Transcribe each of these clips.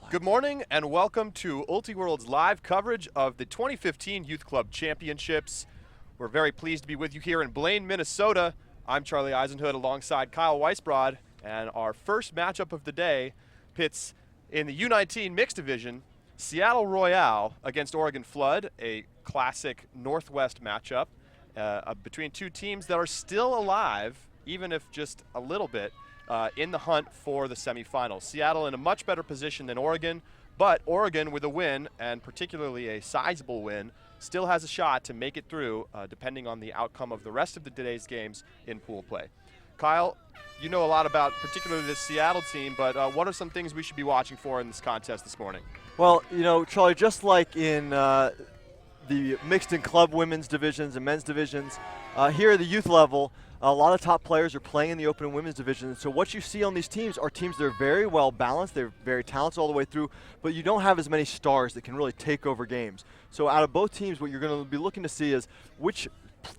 Good morning and welcome to Ultiworld's live coverage of the 2015 Youth Club Championships. We're very pleased to be with you here in Blaine, Minnesota. I'm Charlie Eisenhood alongside Kyle Weisbrod, and our first matchup of the day pits in the U19 Mixed Division, Seattle Royale against Oregon Flood, a classic Northwest matchup between two teams that are still alive, even if just a little bit, in the hunt for the semifinals. Seattle in a much better position than Oregon, but Oregon with a win, and particularly a sizable win, still has a shot to make it through depending on the outcome of the rest of today's games in pool play. Kyle, you know a lot about particularly this Seattle team, but what are some things we should be watching for in this contest this morning? Well, you know, Charlie, just like in the mixed and club women's divisions and men's divisions, here at the youth level, a lot of top players are playing in the open and women's division. So what you see on these teams are teams that are very well balanced. They're very talented all the way through, but you don't have as many stars that can really take over games. So out of both teams, what you're going to be looking to see is which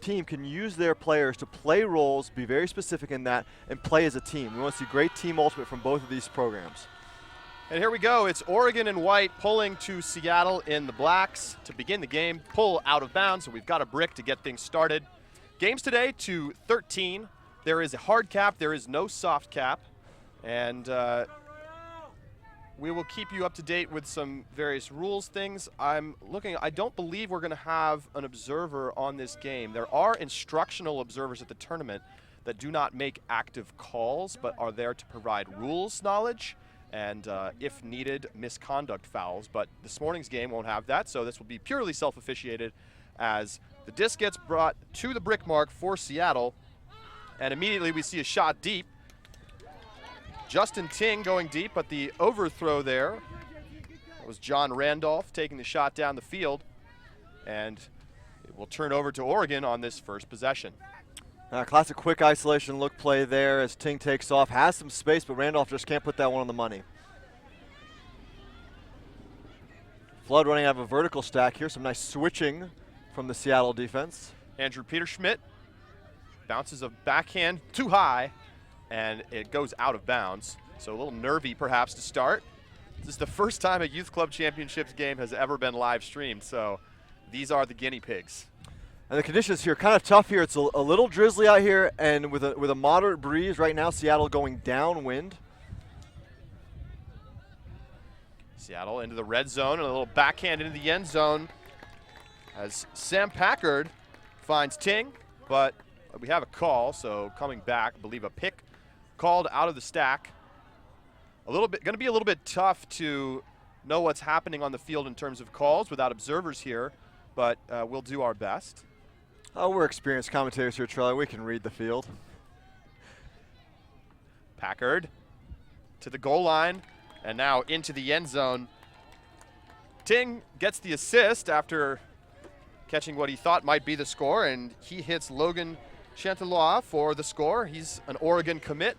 team can use their players to play roles, be very specific in that, and play as a team. We want to see great team ultimate from both of these programs. And here we go. It's Oregon in white pulling to Seattle in the blacks to begin the game. Pull out of bounds, so we've got a brick to get things started. Games today to 13. There is a hard cap. There is no soft cap. And we will keep you up to date with some various rules things. I don't believe we're going to have an observer on this game. There are instructional observers at the tournament that do not make active calls, but are there to provide rules knowledge and, if needed, misconduct fouls. But this morning's game won't have that, so this will be purely self-officiated as the disc gets brought to the brick mark for Seattle, and immediately we see a shot deep. Justin Ting going deep, but the overthrow there was John Randolph taking the shot down the field, and it will turn over to Oregon on this first possession. Classic quick isolation look play there as Ting takes off, has some space, but Randolph just can't put that one on the money. Flood running out of a vertical stack here, some nice switching from the Seattle defense. Andrew Peterschmidt bounces a backhand too high, and it goes out of bounds. So a little nervy perhaps to start. This is the first time a Youth Club Championships game has ever been live streamed, so these are the guinea pigs. And the conditions here kind of tough here. It's a little drizzly out here, and with a moderate breeze right now, Seattle going downwind. Seattle into the red zone, and a little backhand into the end zone as Sam Packard finds Ting, but we have a call, so coming back, I believe a pick called out of the stack. Going to be a little bit tough to know what's happening on the field in terms of calls without observers here, but we'll do our best. Oh, we're experienced commentators here, Charlie. We can read the field. Packard to the goal line, and now into the end zone. Ting gets the assist after catching what he thought might be the score, and he hits Logan Chantelois for the score. He's an Oregon commit.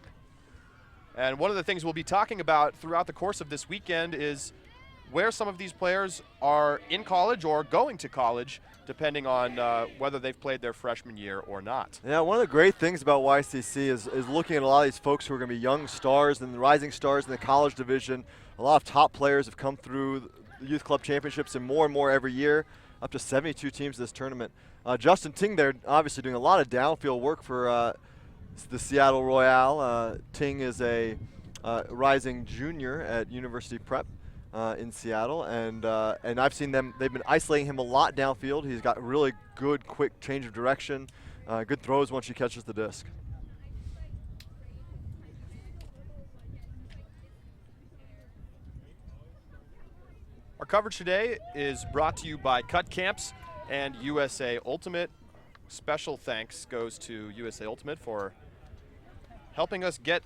And one of the things we'll be talking about throughout the course of this weekend is where some of these players are in college or going to college, depending on whether they've played their freshman year or not. Yeah, one of the great things about YCC is looking at a lot of these folks who are going to be young stars and the rising stars in the college division. A lot of top players have come through the Youth Club Championships and more every year. Up to 72 teams this tournament. Justin Ting there obviously doing a lot of downfield work for the Seattle Royale. Ting is a rising junior at University Prep in Seattle, and I've seen they've been isolating him a lot downfield. He's got really good, quick change of direction, good throws once he catches the disc. Our coverage today is brought to you by Cut Camps and USA Ultimate. Special thanks goes to USA Ultimate for helping us get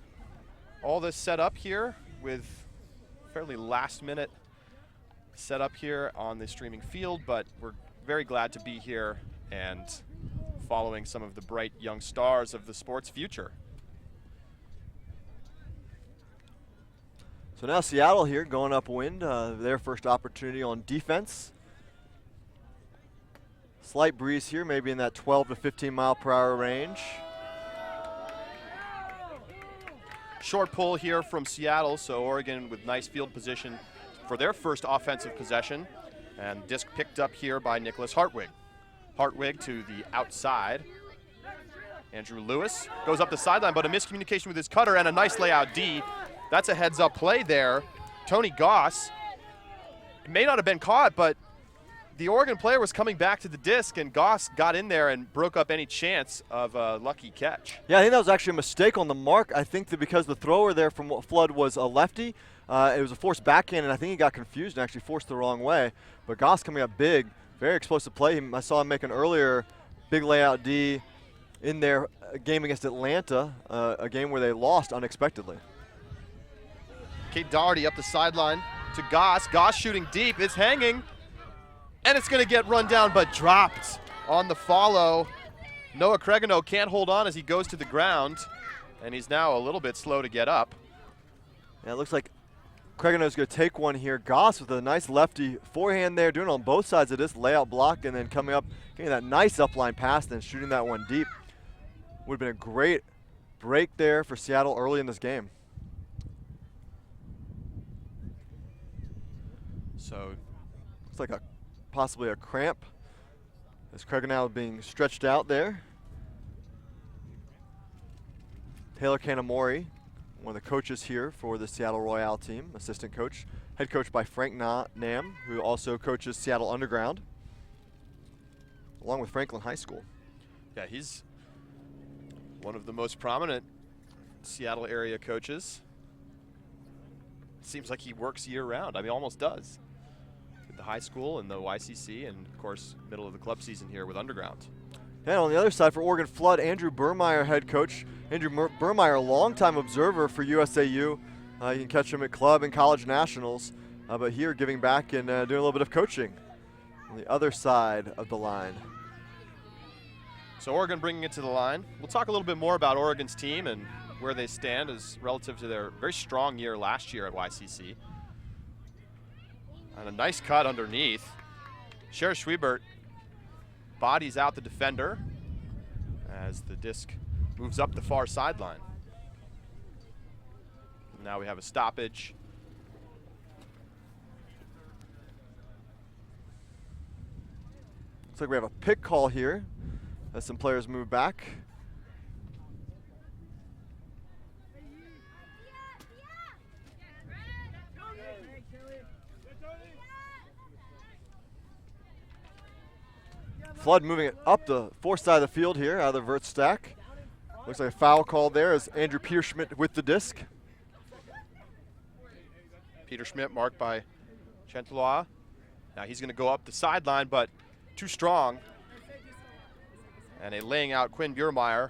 all this set up here with fairly last-minute setup here on the streaming field, but we're very glad to be here and following some of the bright young stars of the sport's future. So now Seattle here going upwind, their first opportunity on defense. Slight breeze here, maybe in that 12 to 15 mile per hour range. Short pull here from Seattle, so Oregon with nice field position for their first offensive possession. And disc picked up here by Nicholas Hartwig. Hartwig to the outside. Andrew Lewis goes up the sideline, but a miscommunication with his cutter and a nice layout D. That's a heads-up play there. Tony Goss, it may not have been caught, but the Oregon player was coming back to the disc, and Goss got in there and broke up any chance of a lucky catch. Yeah, I think that was actually a mistake on the mark. I think that because the thrower there from Flood was a lefty, it was a forced backhand, and I think he got confused and actually forced the wrong way. But Goss coming up big, very explosive play. I saw him make an earlier big layout D in their game against Atlanta, a game where they lost unexpectedly. Kate Doherty up the sideline to Goss. Goss shooting deep, it's hanging. And it's going to get run down, but dropped on the follow. Noah Cregano can't hold on as he goes to the ground, and he's now a little bit slow to get up. Yeah, it looks like Cregano's going to take one here. Goss with a nice lefty forehand there, doing it on both sides of this layout block, and then coming up, getting that nice upline pass, then shooting that one deep. Would have been a great break there for Seattle early in this game. So, looks like possibly a cramp as Cregano being stretched out there. Taylor Kanamori, one of the coaches here for the Seattle Royale team, assistant coach, head coach by Frank Nam, who also coaches Seattle Underground, along with Franklin High School. Yeah, he's one of the most prominent Seattle area coaches. Seems like he works year-round. I mean, almost does. With the high school and the YCC, and of course, middle of the club season here with Underground. And on the other side for Oregon Flood, Andrew Burmeyer, head coach. Andrew Burmeyer, a longtime observer for USAU. You can catch him at club and college nationals, but here giving back and doing a little bit of coaching on the other side of the line. So Oregon bringing it to the line. We'll talk a little bit more about Oregon's team and where they stand as relative to their very strong year last year at YCC. And a nice cut underneath. Cher Schwiebert bodies out the defender as the disc moves up the far sideline. Now we have a stoppage. Looks like we have a pick call here as some players move back. Flood moving it up the fourth side of the field here out of the vert stack. Looks like a foul call there as Andrew Peterschmidt with the disc. Peter Schmidt marked by Chantelois. Now he's going to go up the sideline, but too strong. And a laying out Quinn Biermeyer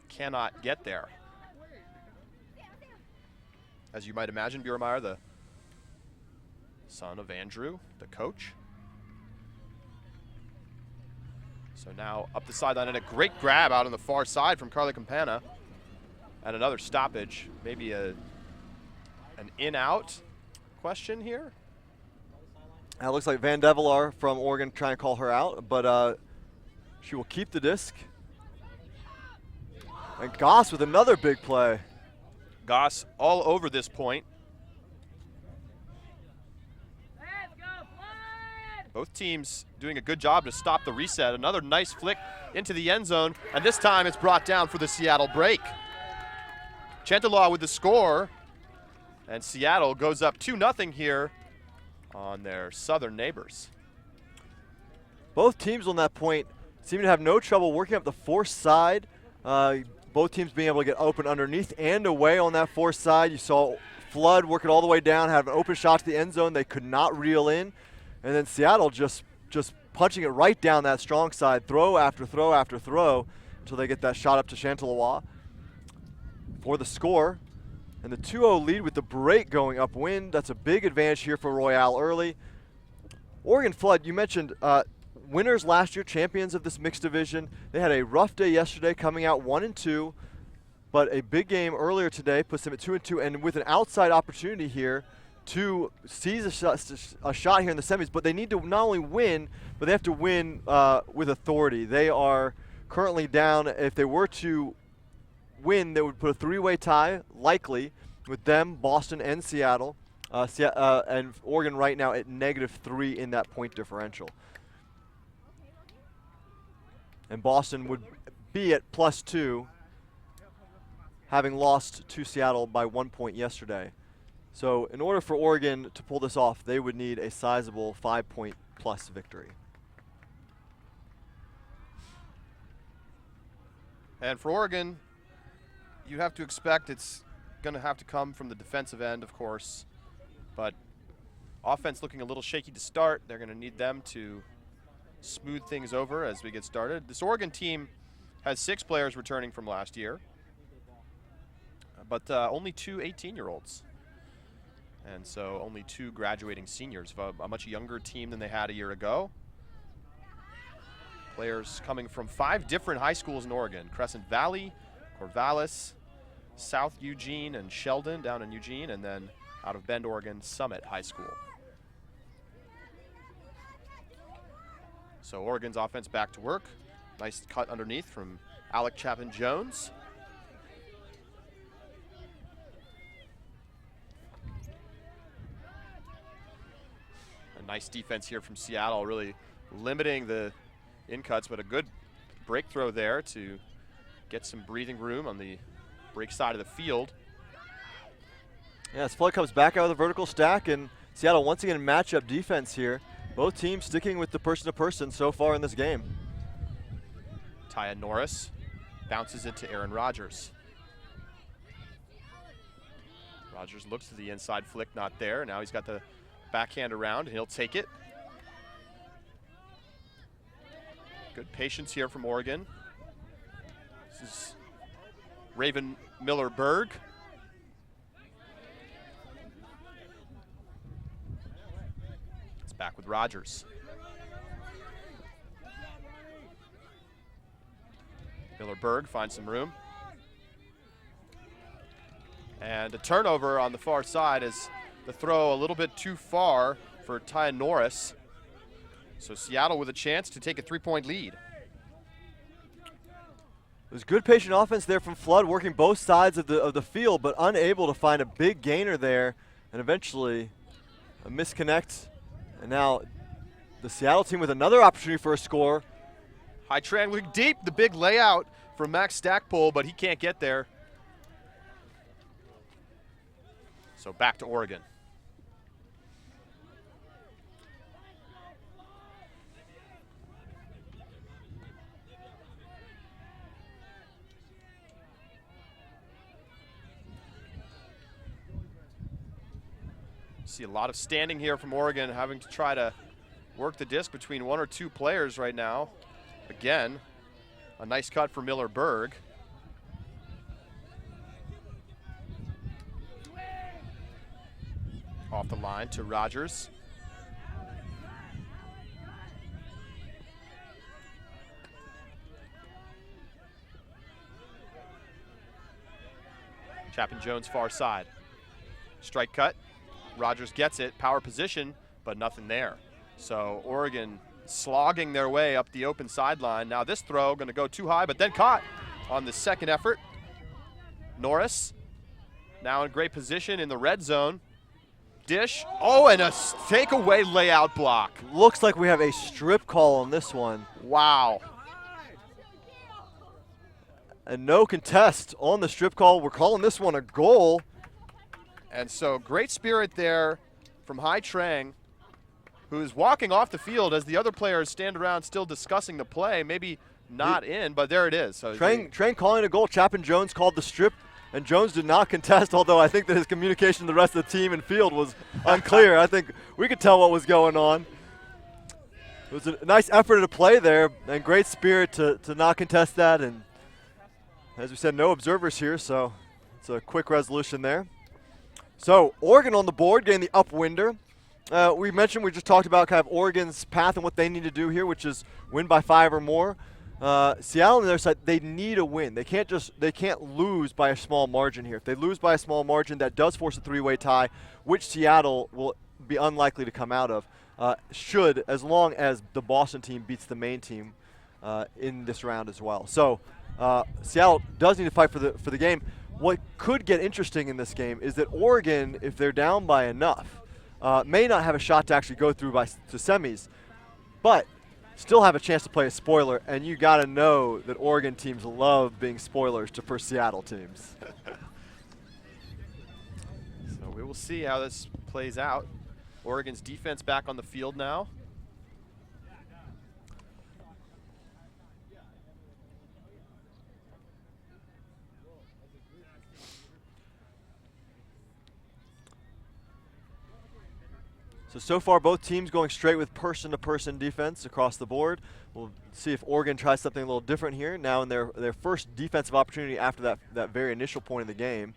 cannot get there. As you might imagine, Biermeyer, the son of Andrew, the coach. So now up the sideline and a great grab out on the far side from Carly Campana. And another stoppage, maybe an in-out question here. It looks like Van Develar from Oregon trying to call her out, but she will keep the disc. And Goss with another big play. Goss all over this point. Both teams doing a good job to stop the reset. Another nice flick into the end zone, and this time it's brought down for the Seattle break. Chantelois with the score, and Seattle goes up 2-0 here on their southern neighbors. Both teams on that point seem to have no trouble working up the force side. Both teams being able to get open underneath and away on that force side. You saw Flood work it all the way down, have an open shot to the end zone. They could not reel in. And then Seattle just punching it right down that strong side, throw after throw after throw, until they get that shot up to Chantelois for the score. And the 2-0 lead with the break going upwind. That's a big advantage here for Royale early. Oregon Flood, you mentioned winners last year, champions of this mixed division. They had a rough day yesterday, coming out 1-2, but a big game earlier today puts them at 2-2, and with an outside opportunity here to seize a shot here in the semis. But they need to not only win, but they have to win with authority. They are currently down. If they were to win, that would put a three-way tie, likely, with them, Boston, and Seattle. And Oregon right now at -3 in that point differential. And Boston would be at +2, having lost to Seattle by 1 point yesterday. So in order for Oregon to pull this off, they would need a sizable 5-point+ victory. And for Oregon, you have to expect it's going to have to come from the defensive end, of course. But offense looking a little shaky to start. They're going to need them to smooth things over as we get started. This Oregon team has 6 players returning from last year, but only 2 18-year-olds. And so only 2 graduating seniors, of a much younger team than they had a year ago. Players coming from 5 different high schools in Oregon: Crescent Valley, Corvallis, South Eugene, and Sheldon down in Eugene, and then out of Bend, Oregon, Summit High School. So Oregon's offense back to work. Nice cut underneath from Alec Chapin-Jones. A nice defense here from Seattle, really limiting the in-cuts, but a good break throw there to get some breathing room on the break side of the field. Yeah, as Flood comes back out of the vertical stack, and Seattle once again matchup defense here. Both teams sticking with the person-to-person so far in this game. Taya Norris bounces it to Aaron Rodgers. Rodgers looks to the inside flick, not there. Now he's got the backhand around, and he'll take it. Good patience here from Oregon. This is Raven Miller-Berg. It's back with Rodgers. Miller-Berg finds some room. And a turnover on the far side as the throw a little bit too far for Taya Norris. So Seattle with a chance to take a 3-point lead. There's good patient offense there from Flood, working both sides of the field, but unable to find a big gainer there, and eventually a misconnect. And now the Seattle team with another opportunity for a score. High triangling deep, the big layout from Max Stackpole, but he can't get there. So back to Oregon. See a lot of standing here from Oregon, having to try to work the disc between 1 or 2 players right now. Again, a nice cut for Miller-Berg. Off the line to Rodgers. Chapin-Jones far side. Strike cut. Rodgers gets it, power position, but nothing there. So Oregon slogging their way up the open sideline. Now this throw going to go too high, but then caught on the second effort. Norris now in great position in the red zone. Dish, oh, and a takeaway layout block. Looks like we have a strip call on this one. Wow. And no contest on the strip call. We're calling this one a goal. And so great spirit there from Hai Trang, who is walking off the field as the other players stand around still discussing the play. Maybe not in, but there it is. So Trang calling a goal. Chapin-Jones called the strip, and Jones did not contest, although I think that his communication to the rest of the team and field was unclear. I think we could tell what was going on. It was a nice effort to play there, and great spirit to not contest that. And as we said, no observers here, so it's a quick resolution there. So Oregon on the board, getting the upwinder. We just talked about kind of Oregon's path and what they need to do here, which is win by 5 or more. Seattle on their side, they need a win. They can't lose by a small margin here. If they lose by a small margin, that does force a 3-way tie, which Seattle will be unlikely to come out of. As long as the Boston team beats the main team in this round as well. So Seattle does need to fight for the game. What could get interesting in this game is that Oregon, if they're down by enough, may not have a shot to actually go through to semis, but still have a chance to play a spoiler, and you got to know that Oregon teams love being spoilers for Seattle teams. So we will see how this plays out. Oregon's defense back on the field now. So far, both teams going straight with person-to-person defense across the board. We'll see if Oregon tries something a little different here, now in their first defensive opportunity after that very initial point in the game.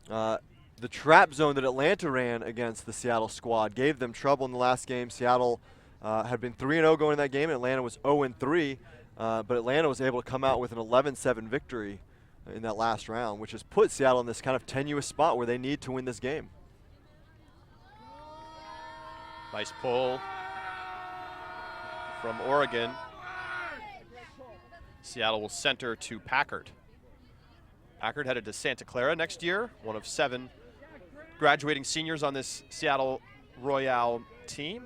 The trap zone that Atlanta ran against the Seattle squad gave them trouble in the last game. Seattle had been 3-0 going in that game, and Atlanta was 0-3, but Atlanta was able to come out with an 11-7 victory in that last round, which has put Seattle in this kind of tenuous spot where they need to win this game. Nice pull from Oregon. Seattle will center to Packard. Packard headed to Santa Clara next year, one of 7 graduating seniors on this Seattle Royale team.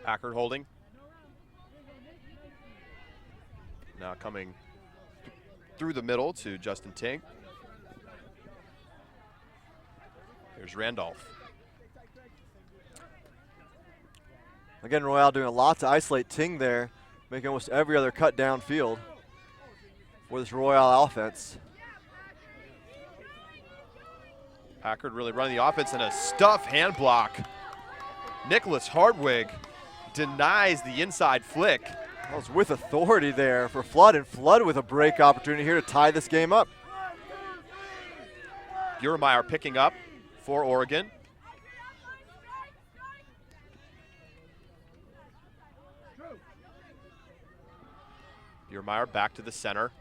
Packard holding. Now coming through the middle to Justin Ting. Here's Randolph. Again, Royale doing a lot to isolate Ting there, making almost every other cut downfield for this Royale offense. Packard really running the offense, and a stuff hand block. Nicholas Hardwig denies the inside flick. That was with authority there for Flood, and Flood with a break opportunity here to tie this game up. Buremeyer picking up for Oregon. Buremeyer back to the center.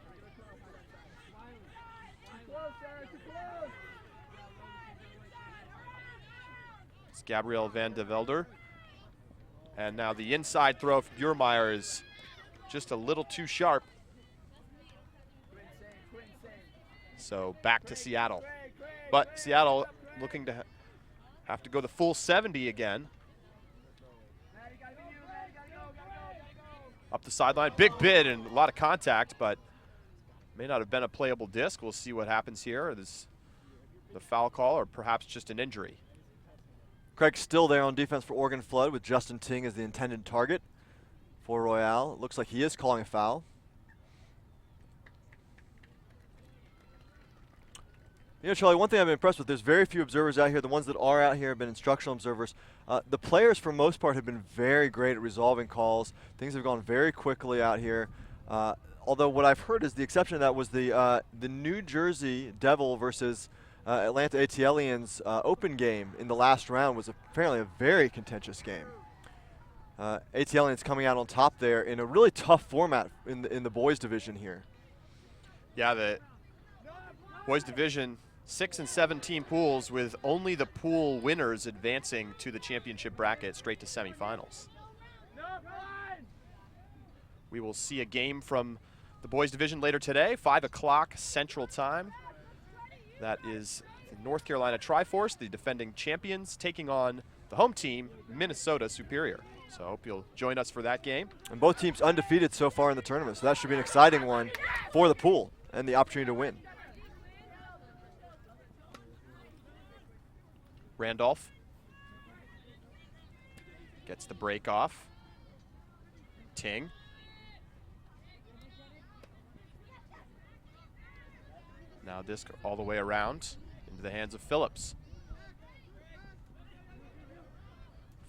It's Gabriel Van de Velder. And now the inside throw from Buremeyer is just a little too sharp. So back to Seattle. But Seattle looking to have to go the full 70 again. Up the sideline, big bid and a lot of contact, but may not have been a playable disc. We'll see what happens here. This the foul call or perhaps just an injury. Craig's still there on defense for Oregon Flood with Justin Ting as the intended target for Royale. It looks like he is calling a foul. You know, Charlie, one thing I've been impressed with, there's very few observers out here. The ones that are out here have been instructional observers. The players, for the most part, have been very great at resolving calls. Things have gone very quickly out here. Although what I've heard is the exception to that was the New Jersey Devil versus Atlanta ATLians open game in the last round was apparently a very contentious game. ATLians coming out on top there in a really tough format in the boys division here. Yeah, the boys division 6 and 7 team pools with only the pool winners advancing to the championship bracket straight to semifinals. We will see a game from the boys division later today, 5 o'clock Central Time. That is the North Carolina Triforce, the defending champions, taking on the home team, Minnesota Superior. So I hope you'll join us for that game. And both teams undefeated so far in the tournament, so that should be an exciting one for the pool and the opportunity to win. Randolph gets the break off. Ting. Now disc all the way around into the hands of Phillips.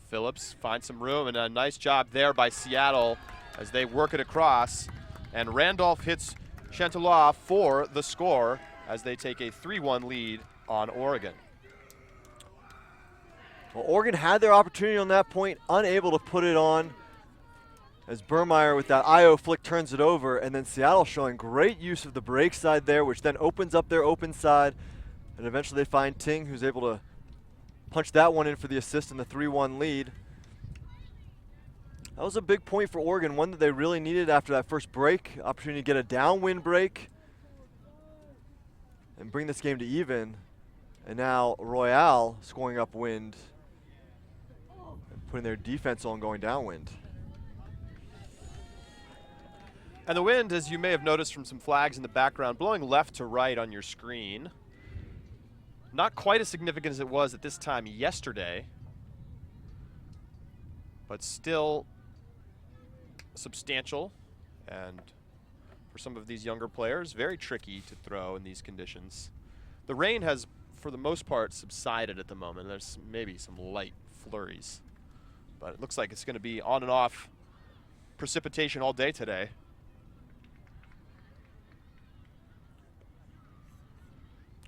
Phillips finds some room, and a nice job there by Seattle as they work it across. And Randolph hits Chantelois for the score as they take a 3-1 lead on Oregon. Well, Oregon had their opportunity on that point, unable to put it on as Buremeyer with that IO flick turns it over, and then Seattle showing great use of the break side there, which then opens up their open side, and eventually they find Ting, who's able to punch that one in for the assist and the 3-1 lead. That was a big point for Oregon, one that they really needed after that first break. Opportunity to get a downwind break and bring this game to even. And now Royale scoring upwind and putting their defense on going downwind. And the wind, as you may have noticed from some flags in the background, blowing left to right on your screen. Not quite as significant as it was at this time yesterday, but still substantial, and for some of these younger players, very tricky to throw in these conditions. The rain has, for the most part, subsided at the moment. There's maybe some light flurries, but it looks like it's going to be on and off precipitation all day today.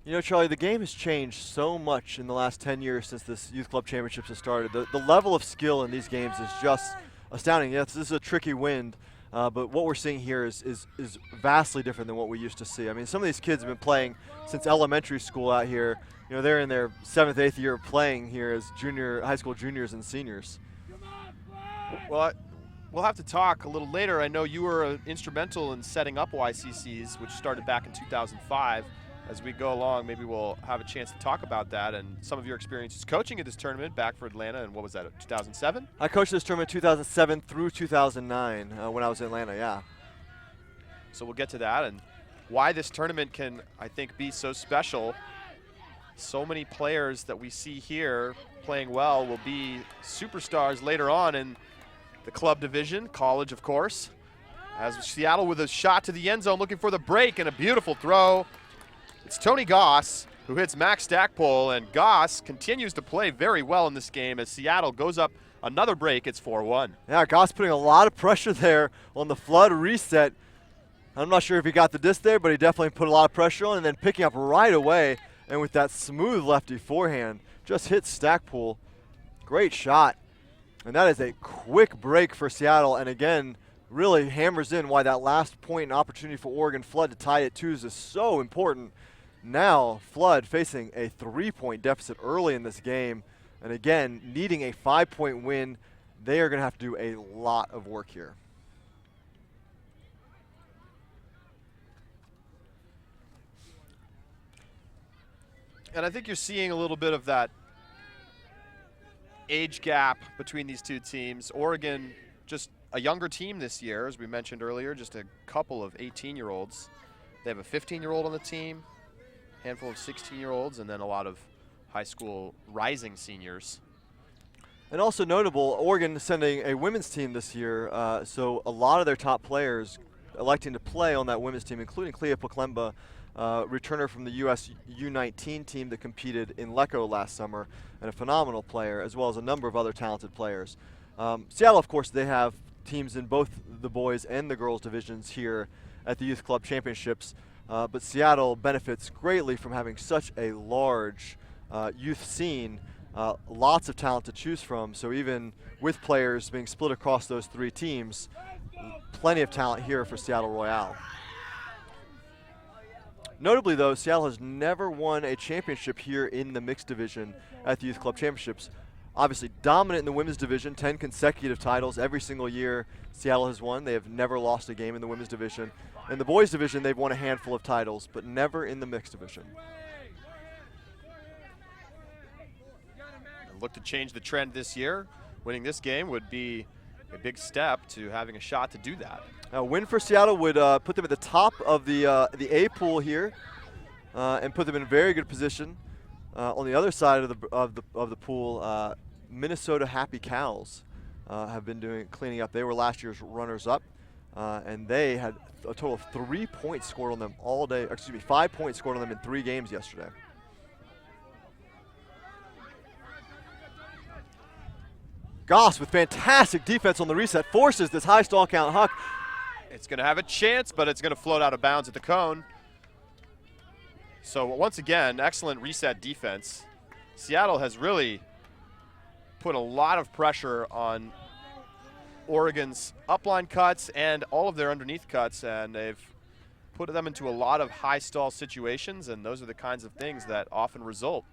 You know, Charlie, the game has changed so much in the last 10 years since this Youth Club Championships has started. The level of skill in these games is just astounding. Yes, this is a tricky wind, but what we're seeing here is vastly different than what we used to see. I mean, some of these kids have been playing since elementary school out here. You know, they're in their 7th, 8th year of playing here as high school juniors and seniors. Well, we'll have to talk a little later. I know you were instrumental in setting up YCCs, which started back in 2005. As we go along, maybe we'll have a chance to talk about that and some of your experiences coaching at this tournament back for Atlanta. And what was that, 2007? I coached this tournament 2007 through 2009 when I was in Atlanta, yeah. So we'll get to that and why this tournament can, I think, be so special. So many players that we see here playing well will be superstars later on in the club division, college, of course. As Seattle with a shot to the end zone, looking for the break and a beautiful throw. It's Tony Goss who hits Max Stackpole, and Goss continues to play very well in this game as Seattle goes up another break. It's 4-1. Yeah, Goss putting a lot of pressure there on the flood reset. I'm not sure if he got the disc there, but he definitely put a lot of pressure on, and then picking up right away, and with that smooth lefty forehand, just hit Stackpole. Great shot. And that is a quick break for Seattle, and again, really hammers in why that last point and opportunity for Oregon Flood to tie it 2 is so important. Now, Flood facing a 3-point deficit early in this game, and again, needing a 5-point win. They are going to have to do a lot of work here. And I think you're seeing a little bit of that age gap between these two teams. Oregon, just a younger team this year, as we mentioned earlier, just a couple of 18-year-olds. They have a 15-year-old on the team, handful of 16-year-olds, and then a lot of high school rising seniors. And also notable, Oregon sending a women's team this year, so a lot of their top players electing to play on that women's team, including Clea Poklemba, returner from the U.S. U19 team that competed in Lecco last summer, and a phenomenal player, as well as a number of other talented players. Seattle, of course, they have teams in both the boys and the girls divisions here at the Youth Club Championships. But Seattle benefits greatly from having such a large youth scene, lots of talent to choose from. So even with players being split across those 3 teams, plenty of talent here for Seattle Royale. Notably though, Seattle has never won a championship here in the mixed division at the Youth Club Championships. Obviously dominant in the women's division, 10 consecutive titles every single year Seattle has won. They have never lost a game in the women's division. In the boys division, they've won a handful of titles, but never in the mixed division. And look to change the trend this year. Winning this game would be a big step to having a shot to do that. A win for Seattle would put them at the top of the A pool here, and put them in a very good position. On the other side of the pool, Minnesota Happy Cows have been cleaning up. They were last year's runners-up, and they had a total of 3 points scored on them all day. Excuse me, 5 points scored on them in 3 games yesterday. Goss with fantastic defense on the reset forces this high stall count huck. It's going to have a chance, but it's going to float out of bounds at the cone. So once again, excellent reset defense. Seattle has really put a lot of pressure on Oregon's upline cuts and all of their underneath cuts, and they've put them into a lot of high stall situations, and those are the kinds of things that often result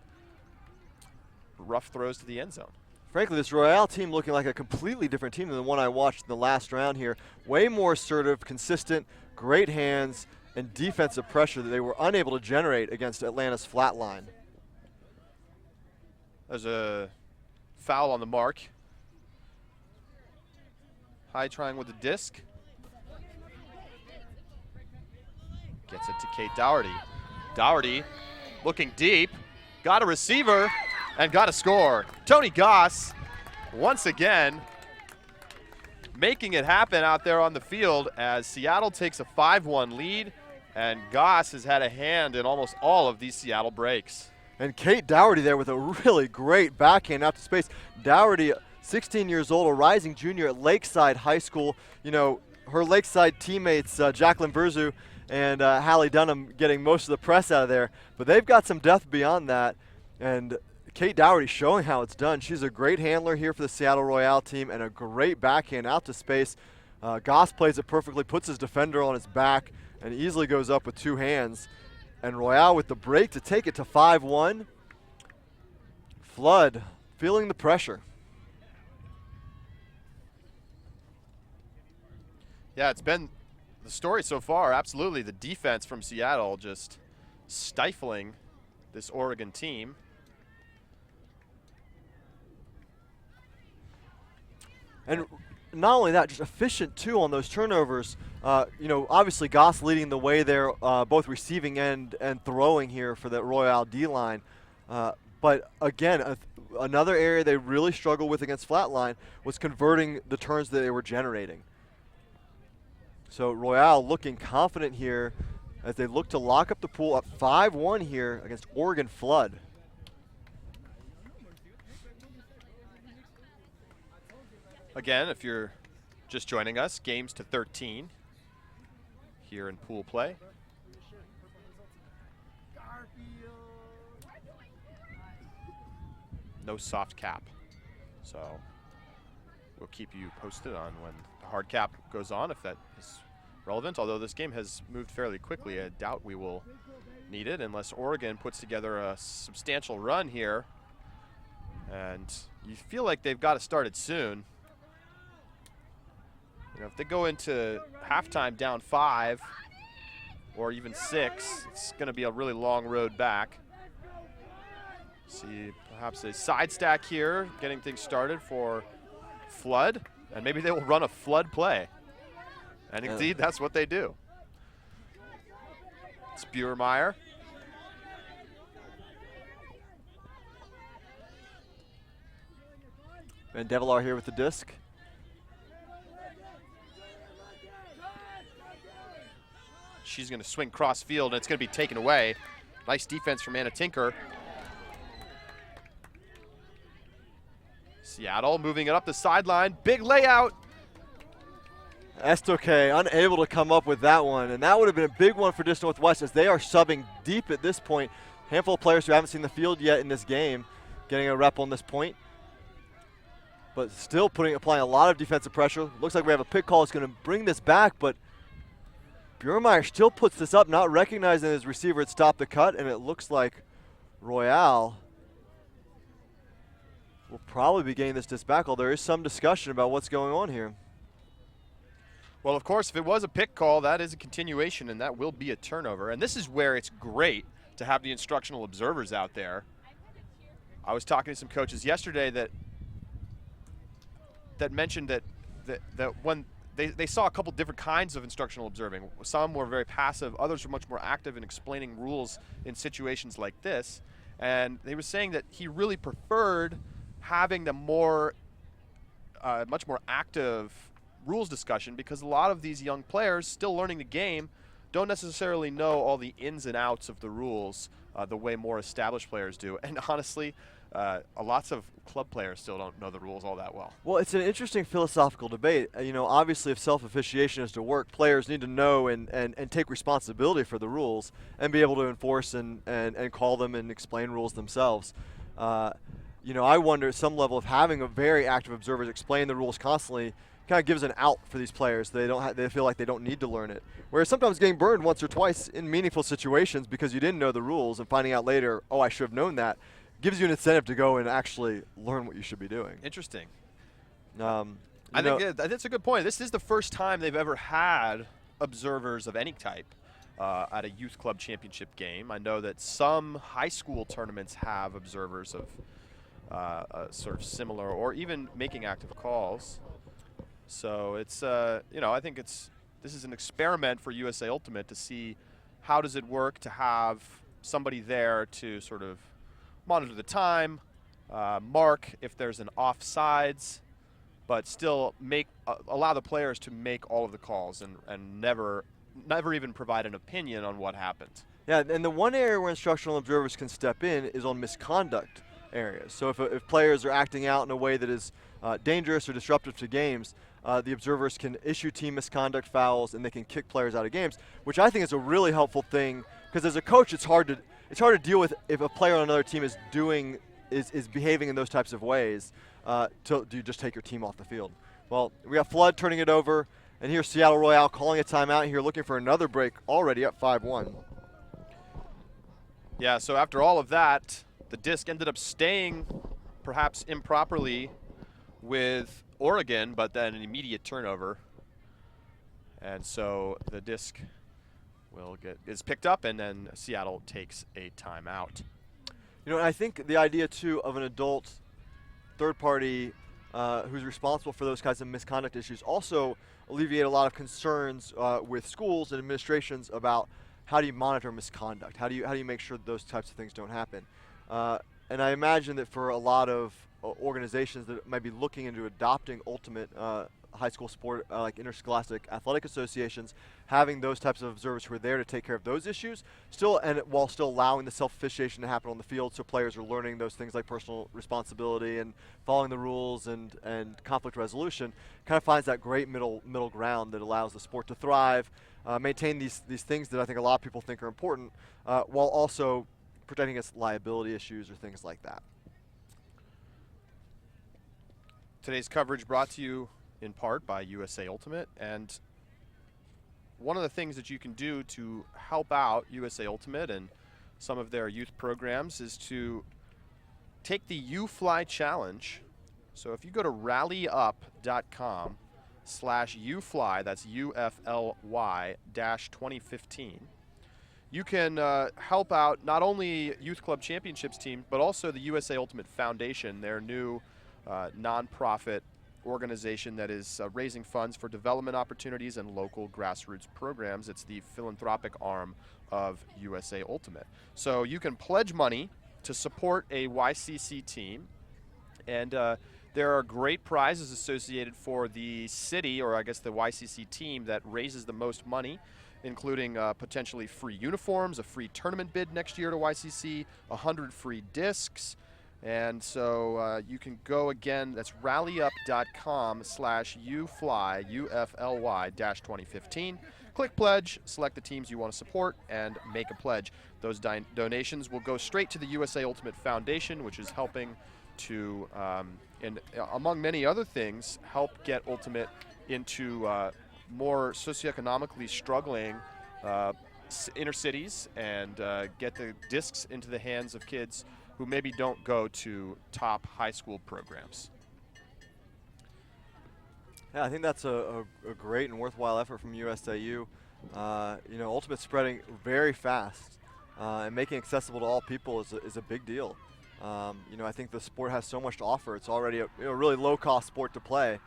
rough throws to the end zone. frankly, this Royale team looking like a completely different team than the one I watched in the last round here. Way more assertive, consistent, great hands, and defensive pressure that they were unable to generate against Atlanta's flat line. There's a foul on the mark. High trying with the disc. Gets it to Kate Dougherty. Dougherty looking deep, got a receiver, and got a score. Tony Goss, once again, making it happen out there on the field as Seattle takes a 5-1 lead, and Goss has had a hand in almost all of these Seattle breaks. And Kate Dougherty there with a really great backhand out to space. Dougherty, 16 years old, a rising junior at Lakeside High School. You know, her Lakeside teammates, Jacqueline Verzu and Hallie Dunham, getting most of the press out of there. But they've got some depth beyond that. And Kate Dougherty showing how it's done. She's a great handler here for the Seattle Royale team and a great backhand out to space. Goss plays it perfectly, puts his defender on his back, and easily goes up with two hands. And Royale with the break to take it to 5-1. Flood feeling the pressure. Yeah, it's been the story so far. Absolutely, the defense from Seattle just stifling this Oregon team. And not only that, just efficient too on those turnovers. You know, obviously Goss leading the way there, both receiving and throwing here for the Royale D-line. But again, another area they really struggled with against Flatline was converting the turns that they were generating. So Royale looking confident here as they look to lock up the pool at 5-1 here against Oregon Flood. Again, if you're just joining us, games to 13 here in pool play. No soft cap, so we'll keep you posted on when the hard cap goes on, if that is relevant. Although this game has moved fairly quickly, I doubt we will need it unless Oregon puts together a substantial run here. And you feel like they've got to start it soon. You know, if they go into halftime down 5 or even 6, it's going to be a really long road back. See perhaps a side stack here, getting things started for Flood, and maybe they will run a Flood play. And indeed, that's what they do. It's Buermeyer. Van Develar here with the disc. She's going to swing cross field, and it's going to be taken away. Nice defense from Anna Tinker. Seattle moving it up the sideline. Big layout. Estoque unable to come up with that one, and that would have been a big one for District Northwest as they are subbing deep at this point. Handful of players who haven't seen the field yet in this game getting a rep on this point, but still applying a lot of defensive pressure. Looks like we have a pick call that's going to bring this back, but Buermeyer still puts this up, not recognizing his receiver had stopped the cut, and it looks like Royale will probably be getting this disc back, although there is some discussion about what's going on here. Well, of course, if it was a pick call, that is a continuation, and that will be a turnover. And this is where it's great to have the instructional observers out there. I was talking to some coaches yesterday that mentioned that when they saw a couple different kinds of instructional observing. Some were very passive, others were much more active in explaining rules in situations like this. And they were saying that he really preferred having the much more active rules discussion, because a lot of these young players still learning the game don't necessarily know all the ins and outs of the rules the way more established players do. And honestly, lots of club players still don't know the rules all that well. Well, it's an interesting philosophical debate. You know, obviously if self-officiation is to work, players need to know and take responsibility for the rules and be able to enforce and call them and explain rules themselves. You know, I wonder at some level if having a very active observers explain the rules constantly kind of gives an out for these players. They feel like they don't need to learn it. Whereas sometimes getting burned once or twice in meaningful situations because you didn't know the rules and finding out later, oh, I should have known that, gives you an incentive to go and actually learn what you should be doing. Interesting. I think that's a good point. This is the first time they've ever had observers of any type at a youth club championship game. I know that some high school tournaments have observers of sort of similar or even making active calls. So it's, I think this is an experiment for USA Ultimate to see how does it work to have somebody there to sort of monitor the time, mark if there's an offsides, but still allow the players to make all of the calls and never even provide an opinion on what happened. Yeah, and the one area where instructional observers can step in is on misconduct areas. So if players are acting out in a way that is dangerous or disruptive to games, the observers can issue team misconduct fouls and they can kick players out of games, which I think is a really helpful thing because as a coach, it's hard to deal with if a player on another team is behaving in those types of ways. Do you just take your team off the field? Well, we got Flood turning it over, and here's Seattle Royale calling a timeout here, looking for another break, already up 5-1. Yeah, so after all of that, the disc ended up staying perhaps improperly with Oregon, but then an immediate turnover. And so the disc is picked up, and then Seattle takes a timeout. I think the idea, too, of an adult third party who's responsible for those kinds of misconduct issues also alleviate a lot of concerns with schools and administrations about how do you monitor misconduct? How do you make sure those types of things don't happen? And I imagine that for a lot of organizations that might be looking into adopting ultimate high school sport like interscholastic athletic associations, having those types of observers who are there to take care of those issues, while still allowing the self-officiation to happen on the field, so players are learning those things like personal responsibility and following the rules and conflict resolution, kind of finds that great middle ground that allows the sport to thrive, maintain these things that I think a lot of people think are important, while also protecting against liability issues or things like that. Today's coverage brought to you in part by USA Ultimate, and one of the things that you can do to help out USA Ultimate and some of their youth programs is to take the U-Fly Challenge. So if you go to rallyup.com/UFly, that's UFLY-2015, you can help out not only Youth Club Championships team, but also the USA Ultimate Foundation, their new nonprofit organization that is raising funds for development opportunities and local grassroots programs. It's the philanthropic arm of USA Ultimate. So you can pledge money to support a YCC team, and there are great prizes associated for the city, or I guess the YCC team that raises the most money, including potentially free uniforms, a free tournament bid next year to YCC, 100 free discs. And so you can go again, that's rallyup.com/UFLY, UFLY-2015. Click pledge, select the teams you want to support, and make a pledge. Those donations will go straight to the USA Ultimate Foundation, which is helping to, and among many other things, help get Ultimate into more socioeconomically struggling inner cities and get the discs into the hands of kids who maybe don't go to top high school programs. Yeah, I think that's a great and worthwhile effort from USAU. Ultimate spreading very fast and making it accessible to all people is a big deal. I think the sport has so much to offer. It's already a really low-cost sport to play,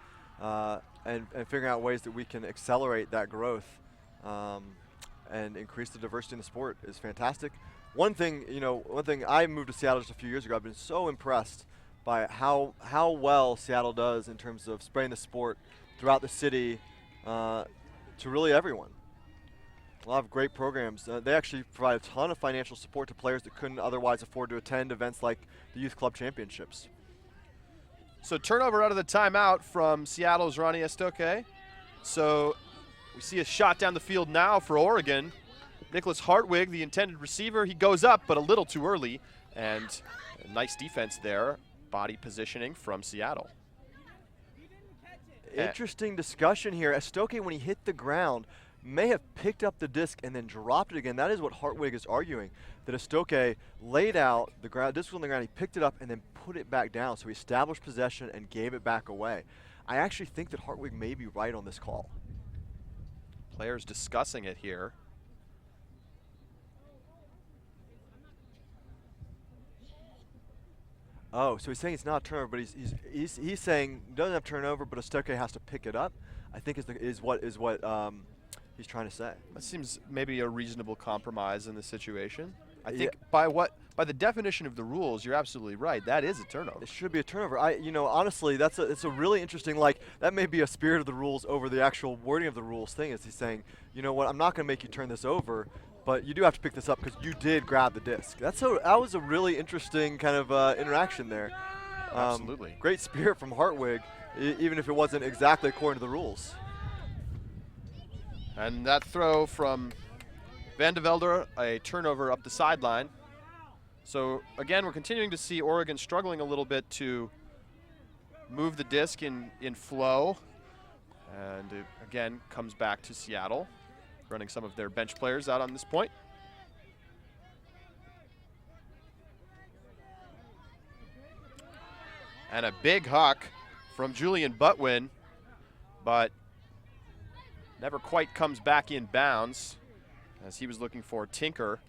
and figuring out ways that we can accelerate that growth and increase the diversity in the sport is fantastic. One thing I moved to Seattle just a few years ago. I've been so impressed by how well Seattle does in terms of spreading the sport throughout the city to really everyone. A lot of great programs. They actually provide a ton of financial support to players that couldn't otherwise afford to attend events like the Youth Club Championships. So turnover out of the timeout from Seattle's Ronnie Estoque. So we see a shot down the field now for Oregon. Nicholas Hartwig, the intended receiver, he goes up, but a little too early. And a nice defense there, body positioning from Seattle. Interesting discussion here. Estoque, when he hit the ground, may have picked up the disc and then dropped it again. That is what Hartwig is arguing, that Estoque laid out the disc on the ground, he picked it up and then put it back down. So he established possession and gave it back away. I actually think that Hartwig may be right on this call. Players discussing it here. Oh, so he's saying it's not a turnover, but he's saying doesn't have turnover, but Estoque has to pick it up. I think is what he's trying to say. That seems maybe a reasonable compromise in the situation. I think by the definition of the rules, you're absolutely right. That is a turnover. It should be a turnover. Honestly, it's a really interesting, that may be a spirit of the rules over the actual wording of the rules thing. Is he's saying, you know what, I'm not going to make you turn this over, but you do have to pick this up because you did grab the disc. That was a really interesting kind of interaction there. Absolutely. Great spirit from Hartwig, even if it wasn't exactly according to the rules. And that throw from Van de Velde, a turnover up the sideline. So again, we're continuing to see Oregon struggling a little bit to move the disc in flow. And it again comes back to Seattle, running some of their bench players out on this point. And a big huck from Julian Butwin, but never quite comes back in bounds as he was looking for Tinker.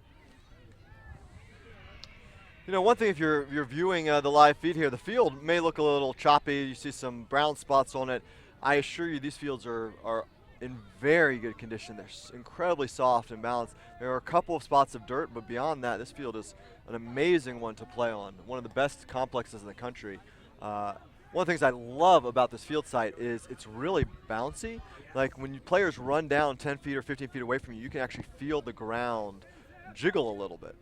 One thing, if you're viewing the live feed here, the field may look a little choppy. You see some brown spots on it. I assure you these fields are in very good condition. They're incredibly soft and balanced. There are a couple of spots of dirt, but beyond that, this field is an amazing one to play on. One of the best complexes in the country. One of the things I love about this field site is it's really bouncy. Like when players run down 10 feet or 15 feet away from you, you can actually feel the ground jiggle a little bit.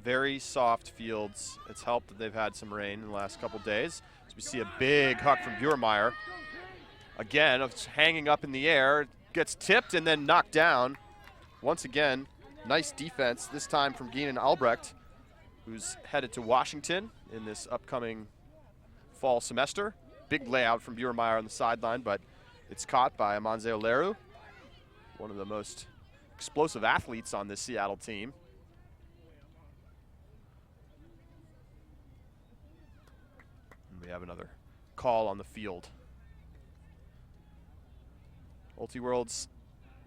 Very soft fields. It's helped that they've had some rain in the last couple days. So we see a big huck from Buermeyer. Again, it's hanging up in the air, gets tipped and then knocked down. Once again, nice defense, this time from Geenan Albrecht, who's headed to Washington in this upcoming fall semester. Big layout from Buermeyer on the sideline, but it's caught by Amanze Oleru, one of the most explosive athletes on this Seattle team. And we have another call on the field. Ultiworld's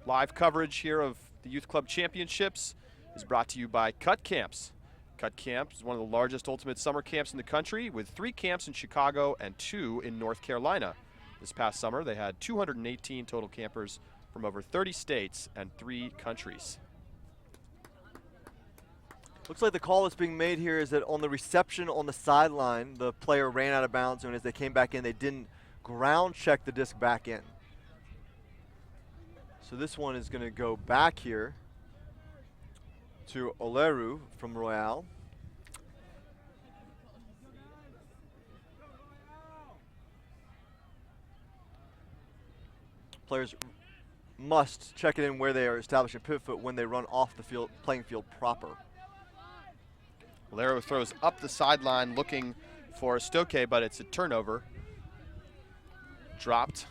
live coverage here of the Youth Club Championships is brought to you by Cut Camps. Cut Camp is one of the largest ultimate summer camps in the country, with 3 camps in Chicago and 2 in North Carolina. This past summer, they had 218 total campers from over 30 states and 3 countries. Looks like the call that's being made here is that on the reception on the sideline, the player ran out of bounds, and as they came back in, they didn't ground check the disc back in. So this one is going to go back here to Oleru from Royale. Players must check it in where they are establishing pivot foot when they run off the field, playing field proper. Oleru throws up the sideline looking for Estoque, but it's a turnover. Dropped.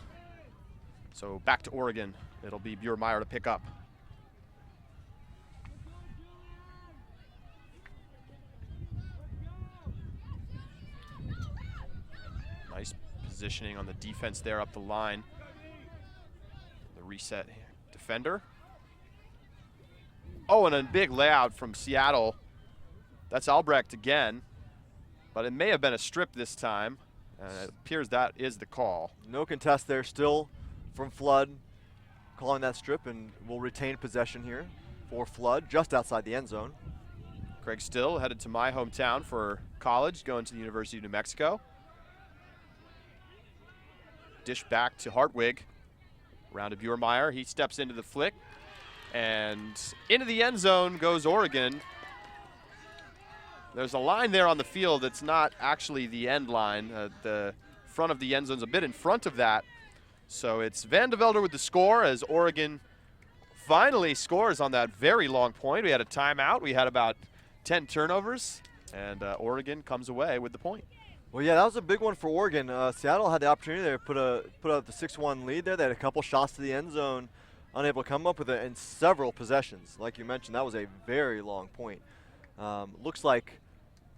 So back to Oregon. It'll be Buermeyer to pick up. Nice positioning on the defense there up the line. The reset defender. Oh, and a big layout from Seattle. That's Albrecht again, but it may have been a strip this time. And it appears that is the call. No contest there still from Flood, calling that strip, and will retain possession here for Flood just outside the end zone. Craig Still headed to my hometown for college, going to the University of New Mexico. Dish back to Hartwig. Round to Buermeyer. He steps into the flick, and into the end zone goes Oregon. There's a line there on the field that's not actually the end line. The front of the end zone's a bit in front of that. So it's Van de Velde with the score as Oregon finally scores on that very long point. We had a timeout. We had about 10 turnovers, and Oregon comes away with the point. Well, yeah, that was a big one for Oregon. Seattle had the opportunity there to put out the 6-1 lead there. They had a couple shots to the end zone unable to come up with it in several possessions. Like you mentioned, that was a very long point. Looks like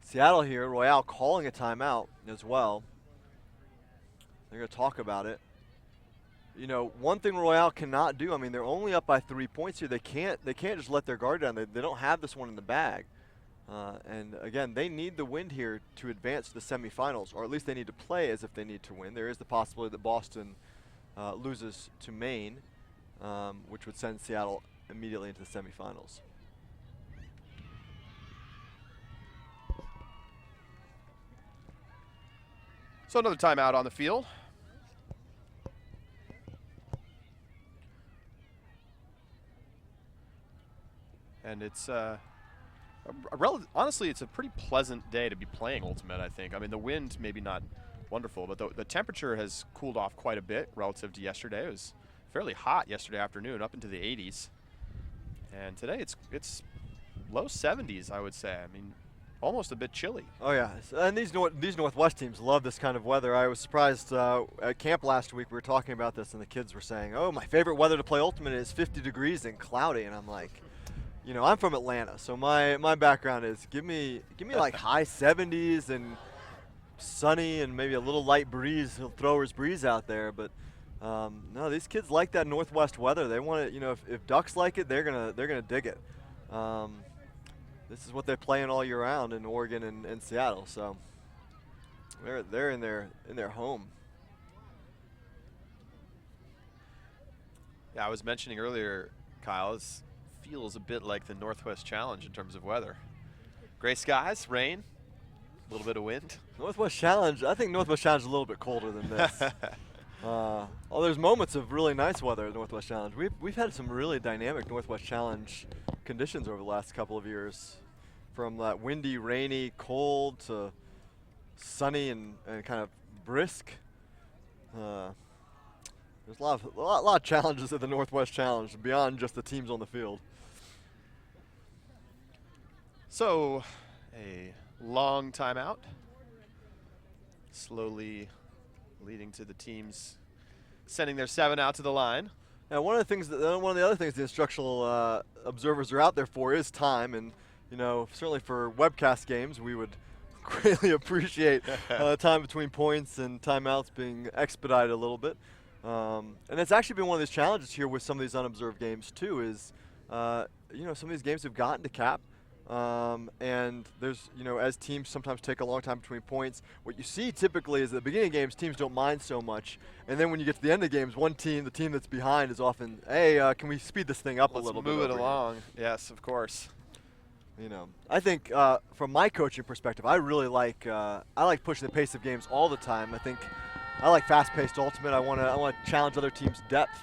Seattle here, Royale calling a timeout as well. They're going to talk about it. You know, one thing Royale cannot do, I mean, they're only up by 3 points here. They can't just let their guard down. They don't have this one in the bag. And again, they need the win here to advance to the semifinals, or at least they need to play as if they need to win. There is the possibility that Boston loses to Maine, which would send Seattle immediately into the semifinals. So another timeout on the field. And it's honestly, it's a pretty pleasant day to be playing Ultimate, I think. I mean, the wind maybe not wonderful, but the temperature has cooled off quite a bit relative to yesterday. It was fairly hot yesterday afternoon, up into the 80s. And today it's low 70s, I would say. I mean, almost a bit chilly. Oh yeah, and these Northwest teams love this kind of weather. I was surprised at camp last week. We were talking about this, and the kids were saying, "Oh, my favorite weather to play Ultimate is 50 degrees and cloudy." And I'm like, you know, I'm from Atlanta, so my background is give me like high 70s and sunny and maybe a little light breeze, thrower's breeze out there. But no, these kids like that Northwest weather. They want it. You know, if Ducks like it, they're gonna dig it. This is what they're playing all year round in Oregon and Seattle. So they're in their home. Yeah, I was mentioning earlier, Kyle, this feels a bit like the Northwest Challenge in terms of weather. Gray skies, rain, a little bit of wind. Northwest Challenge, I think Northwest Challenge is a little bit colder than this. There's moments of really nice weather at Northwest Challenge. We've had some really dynamic Northwest Challenge conditions over the last couple of years, from that windy, rainy, cold to sunny and kind of brisk. There's a lot of challenges at the Northwest Challenge beyond just the teams on the field. So, a long timeout, slowly leading to the teams sending their 7 out to the line. Now, one of the other things the instructional observers are out there for is time, and you know, certainly for webcast games, we would greatly appreciate time between points and timeouts being expedited a little bit. And it's actually been one of these challenges here with some of these unobserved games too. Is you know, some of these games have gotten to cap. And there's, you know, as teams sometimes take a long time between points, what you see typically is at the beginning of games, teams don't mind so much. And then when you get to the end of games, the team that's behind is often, hey, can we speed this thing up a little bit? Let's move it along. Yes, of course. You know, I think from my coaching perspective, I really like pushing the pace of games all the time. I think I like fast-paced Ultimate. I want to challenge other teams' depth.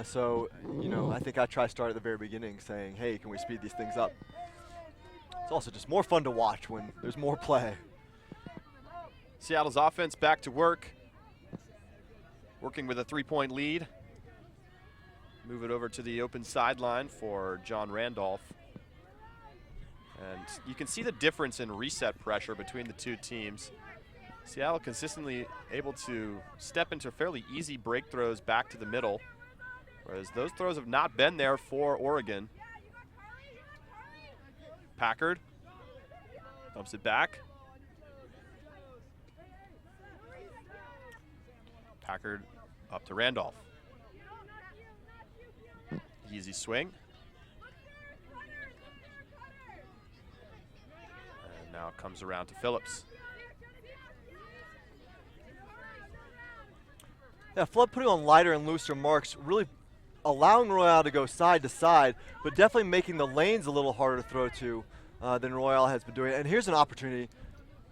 So, you know, I think I try to start at the very beginning saying, hey, can we speed these things up? It's also just more fun to watch when there's more play. Seattle's offense back to work, working with a 3-point lead. Move it over to the open sideline for John Randolph. And you can see the difference in reset pressure between the two teams. Seattle consistently able to step into fairly easy break throws back to the middle, whereas those throws have not been there for Oregon. Packard dumps it back. Packard up to Randolph. Easy swing. And now comes around to Phillips. Yeah, Flood putting on lighter and looser marks, really allowing Royale to go side to side, but definitely making the lanes a little harder to throw to than Royale has been doing. And here's an opportunity.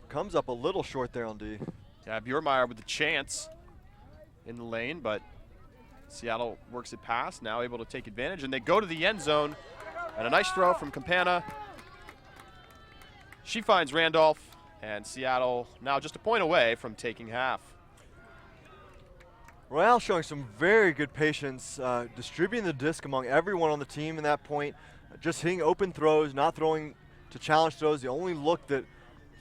Comes up a little short there on D. Yeah, Biermeyer with the chance in the lane, but Seattle works it past, now able to take advantage, and they go to the end zone. And a nice throw from Campana. She finds Randolph, and Seattle now just a point away from taking half. Royale showing some very good patience, distributing the disc among everyone on the team in that point, just hitting open throws, not throwing to challenge throws. The only look that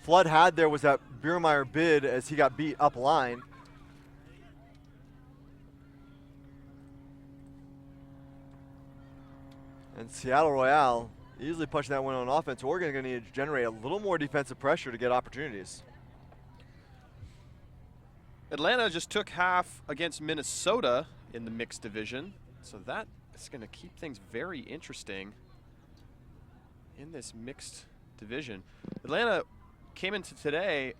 Flood had there was that Biermeyer bid as he got beat up line. And Seattle Royale easily punching that one on offense. Oregon going to need to generate a little more defensive pressure to get opportunities. Atlanta just took half against Minnesota in the mixed division, so that is going to keep things very interesting in this mixed division. Atlanta came into today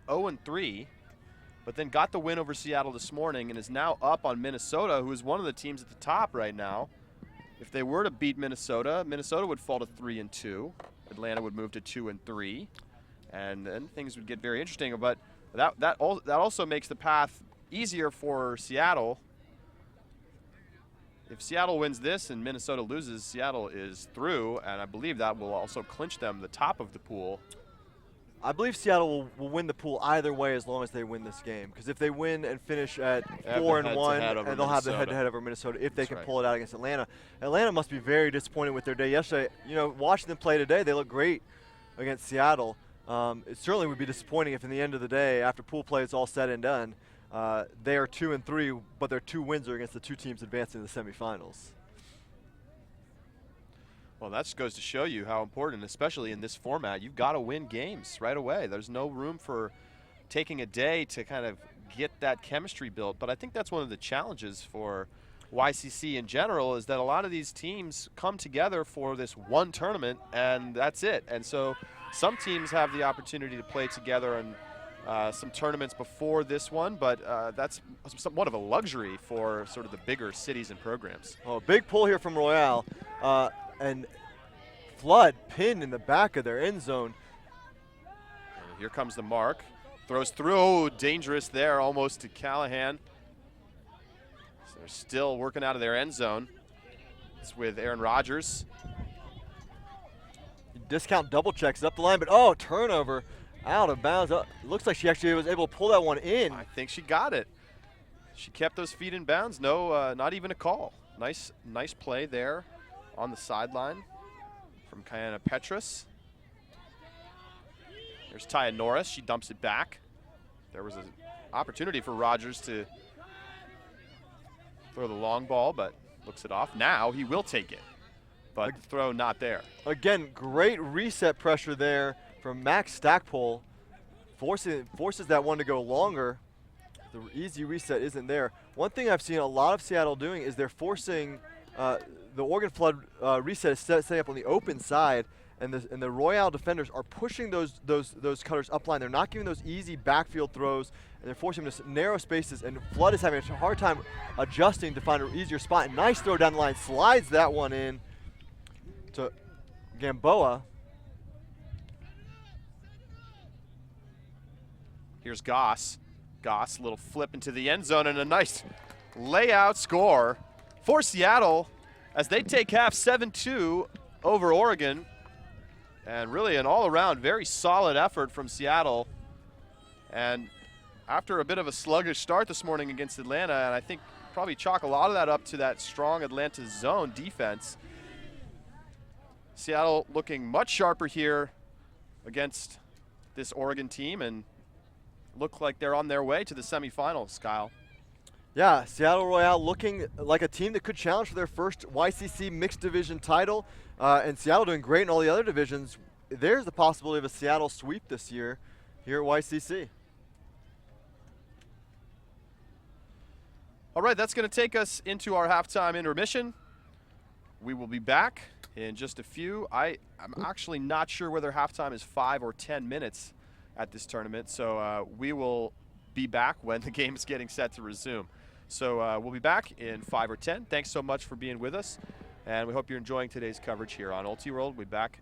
0-3, but then got the win over Seattle this morning and is now up on Minnesota, who is one of the teams at the top right now. If they were to beat Minnesota, Minnesota would fall to 3-2. Atlanta would move to 2-3, and then things would get very interesting. But that also makes the path easier for Seattle. If Seattle wins this and Minnesota loses, Seattle is through, and I believe that will also clinch them the top of the pool. I believe Seattle will win the pool either way as long as they win this game. Because if they win and finish at 4-1, and they'll have the head-to-head over Minnesota if they can pull it out against Atlanta. Atlanta must be very disappointed with their day yesterday. You know, watching them play today, they look great against Seattle. It certainly would be disappointing if in the end of the day, after pool play is all said and done, they are 2-3, but their 2 wins are against the 2 teams advancing to the semifinals. Well, that just goes to show you how important, especially in this format, you've got to win games right away. There's no room for taking a day to kind of get that chemistry built. But I think that's one of the challenges for YCC in general, is that a lot of these teams come together for this one tournament, and that's it. And so some teams have the opportunity to play together in some tournaments before this one, but that's somewhat of a luxury for sort of the bigger cities and programs. Oh, big pull here from Royale. And Flood pinned in the back of their end zone. And here comes the mark. Throws through. Oh, dangerous there, almost to Callahan. So they're still working out of their end zone. It's with Aaron Rodgers. Discount double checks up the line, but oh, turnover out of bounds. Looks like she actually was able to pull that one in. I think she got it. She kept those feet in bounds. No, not even a call. Nice play there on the sideline from Kayana Petrus. There's Taya Norris. She dumps it back. There was an opportunity for Rodgers to throw the long ball, but looks it off. Now he will take it, but the throw not there. Again, great reset pressure there from Max Stackpole. Forces that one to go longer. The easy reset isn't there. One thing I've seen a lot of Seattle doing is they're forcing the Oregon Flood reset is setting up on the open side, and the Royale defenders are pushing those cutters upline. They're not giving those easy backfield throws, and they're forcing them to narrow spaces, and Flood is having a hard time adjusting to find an easier spot. And nice throw down the line, slides that one in to Gamboa. Here's Goss. Goss, little flip into the end zone, and a nice layout score for Seattle as they take half 7-2 over Oregon. And really an all-around very solid effort from Seattle. And after a bit of a sluggish start this morning against Atlanta, and I think probably chalk a lot of that up to that strong Atlanta zone defense, Seattle looking much sharper here against this Oregon team and look like they're on their way to the semifinals, Kyle. Yeah, Seattle Royale looking like a team that could challenge for their first YCC Mixed Division title. And Seattle doing great in all the other divisions. There's the possibility of a Seattle sweep this year here at YCC. All right, that's going to take us into our halftime intermission. We will be back in just a few. I'm actually not sure whether halftime is 5 or 10 minutes at this tournament, so we will be back when the game is getting set to resume. So we'll be back in 5 or 10. Thanks so much for being with us, and we hope you're enjoying today's coverage here on Ulti World. We'll be back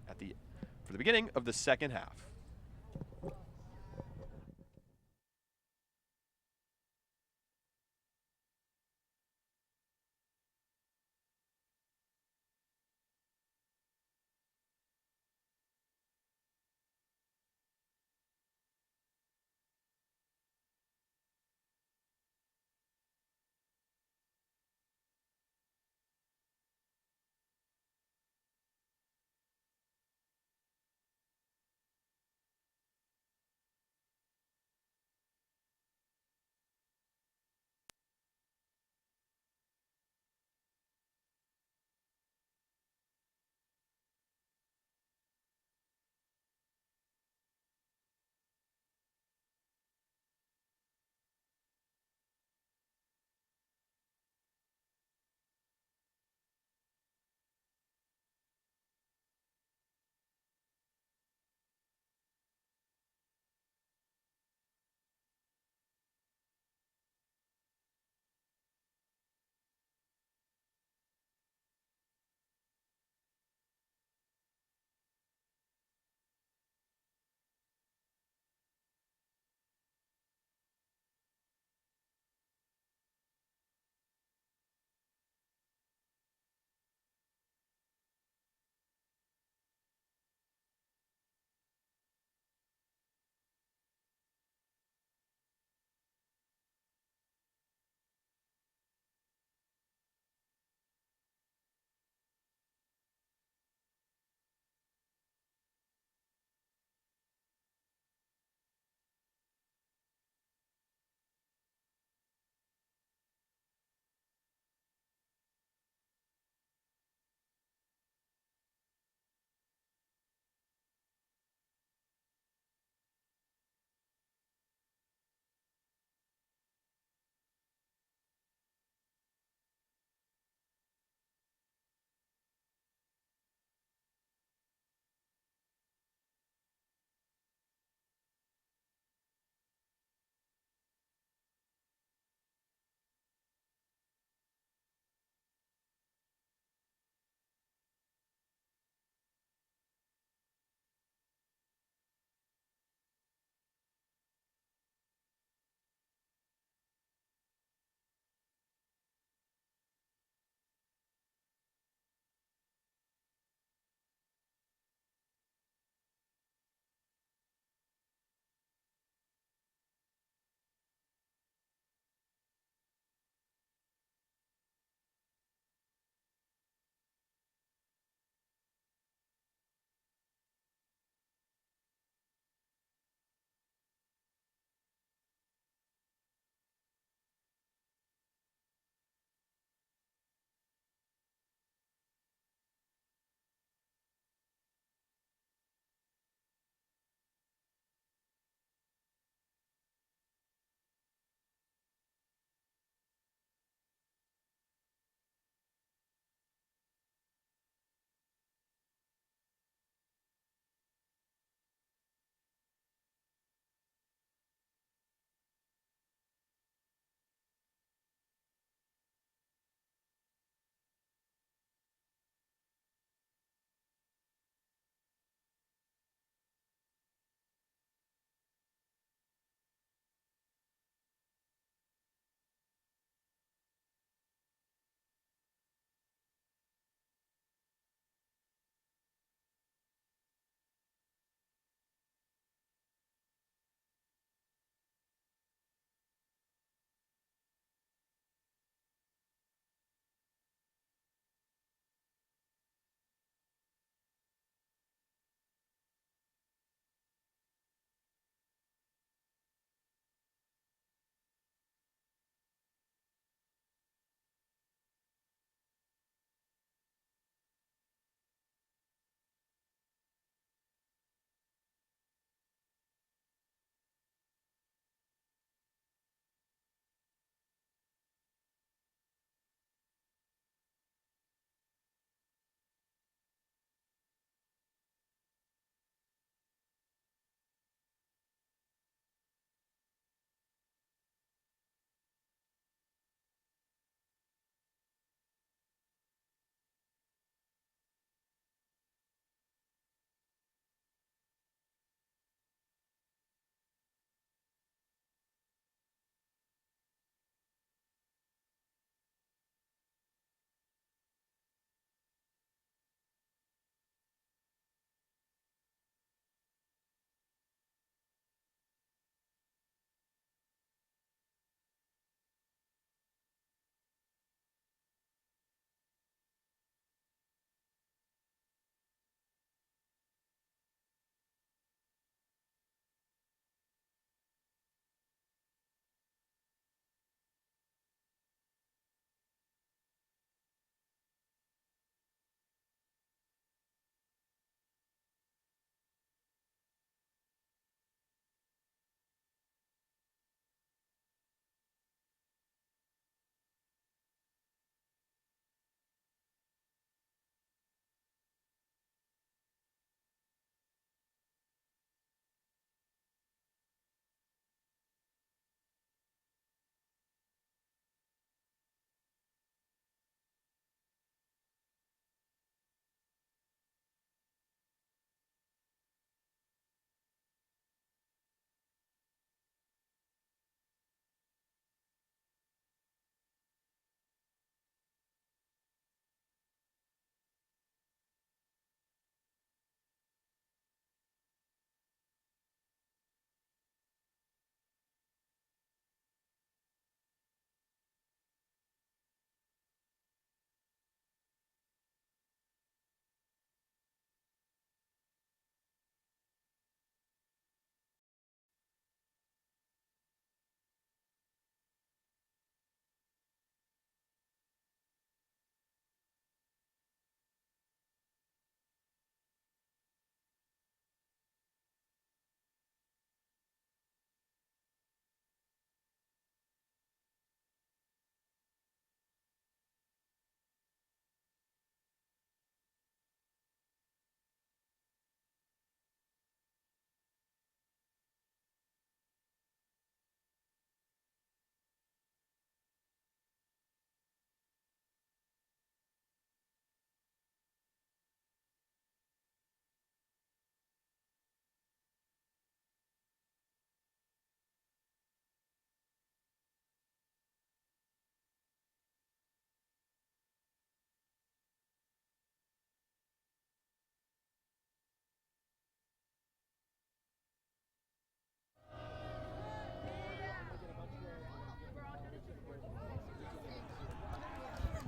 for the beginning of the second half.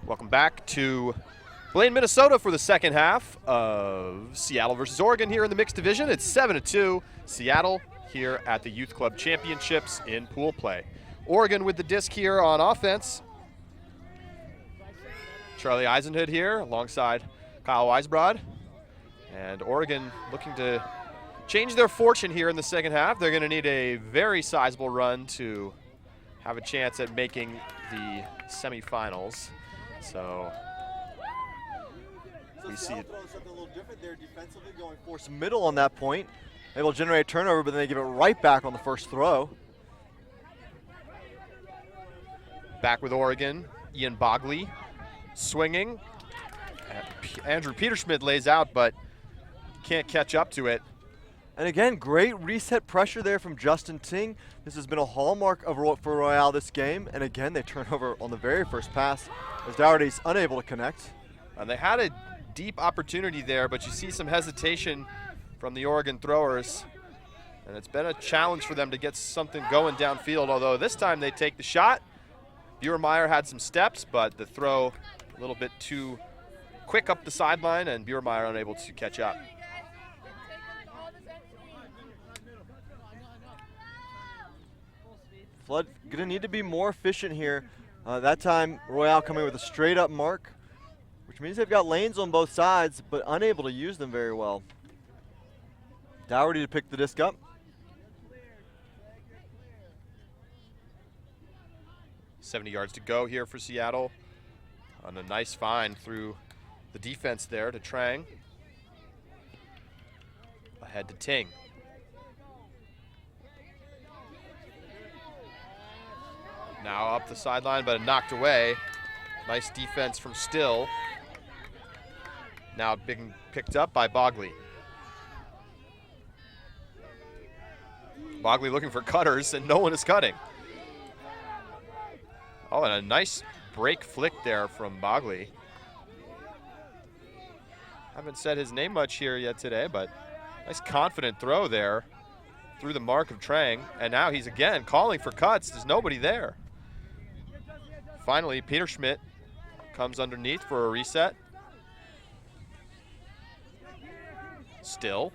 Welcome back to Blaine, Minnesota for the second half of Seattle versus Oregon here in the mixed division. It's 7-2, Seattle here at the Youth Club Championships in pool play. Oregon with the disc here on offense. Charlie Eisenhood here alongside Kyle Weisbrod. And Oregon looking to change their fortune here in the second half. They're going to need a very sizable run to have a chance at making the semifinals. So we see it. Something a little different there defensively, going force middle on that point. Able to generate a turnover, but then they give it right back on the first throw. Back with Oregon, Ian Bogley swinging. Andrew Peterschmidt lays out, but can't catch up to it. And again, great reset pressure there from Justin Ting. This has been a hallmark for Royale this game. And again, they turn over on the very first pass as Dougherty's unable to connect. And they had a deep opportunity there, but you see some hesitation from the Oregon throwers. And it's been a challenge for them to get something going downfield, although this time they take the shot. Buermeyer had some steps, but the throw a little bit too quick up the sideline, and Buermeyer unable to catch up. Flood going to need to be more efficient here. That time, Royale coming with a straight up mark, which means they've got lanes on both sides, but unable to use them very well. Dougherty to pick the disc up. .70 yards to go here for Seattle. On a nice find through the defense there to Trang. Ahead to Ting. Now up the sideline, but knocked away. Nice defense from Still. Now being picked up by Bogley. Bogley looking for cutters, and no one is cutting. Oh, and a nice break flick there from Bogley. Haven't said his name much here yet today, but nice confident throw there through the mark of Trang. And now he's again calling for cuts. There's nobody there. Finally, Peterschmidt comes underneath for a reset. Still.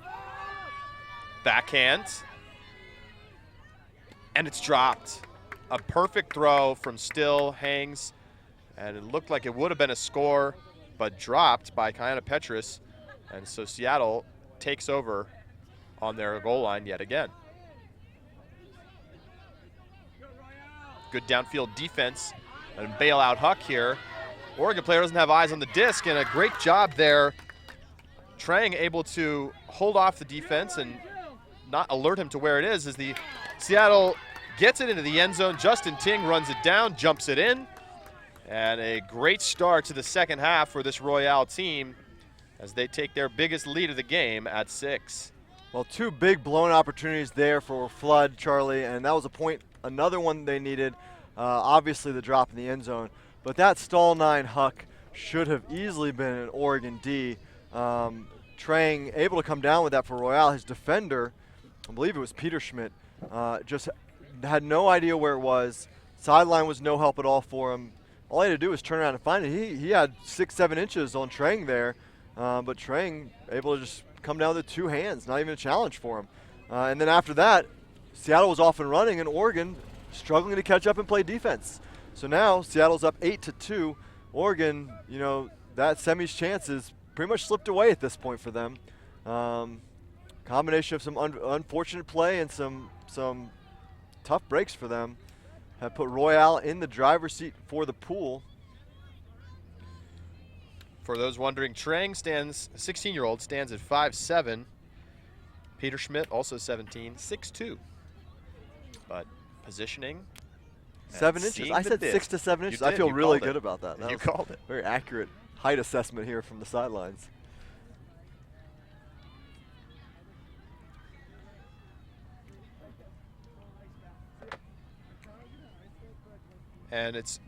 Backhand. And it's dropped. A perfect throw from Still, hangs, and it looked like it would have been a score, but dropped by Kiana Petrus. And so Seattle takes over on their goal line yet again. Good downfield defense and bailout Huck here. Oregon player doesn't have eyes on the disc, and a great job there. Trang able to hold off the defense and not alert him to where it is as the Seattle gets it into the end zone. Justin Ting runs it down, jumps it in. And a great start to the second half for this Royale team as they take their biggest lead of the game at 6. Well, two big blown opportunities there for Flood, Charlie, and that was a point, another one they needed. Obviously the drop in the end zone, but that stall 9 Huck should have easily been an Oregon D. Trang able to come down with that for Royale. His defender, I believe it was Peterschmidt, just had no idea where it was. Sideline was no help at all for him. All he had to do was turn around and find it. He had 6-7 inches on Trang there, but Trang able to just come down with 2 hands, not even a challenge for him. And then after that, Seattle was off and running, and Oregon struggling to catch up and play defense. So now Seattle's up 8-2. Oregon, you know, that semi's chances pretty much slipped away at this point for them. Combination of some unfortunate play and some tough breaks for them have put Royale in the driver's seat for the pool. For those wondering, Trang stands, 16-year-old, stands at 5'7". Peterschmidt, also 17, 6'2". But positioning. 7 inches. I said 6 to 7 inches. I feel really good about that. You called it. Very accurate height assessment here from the sidelines. And it's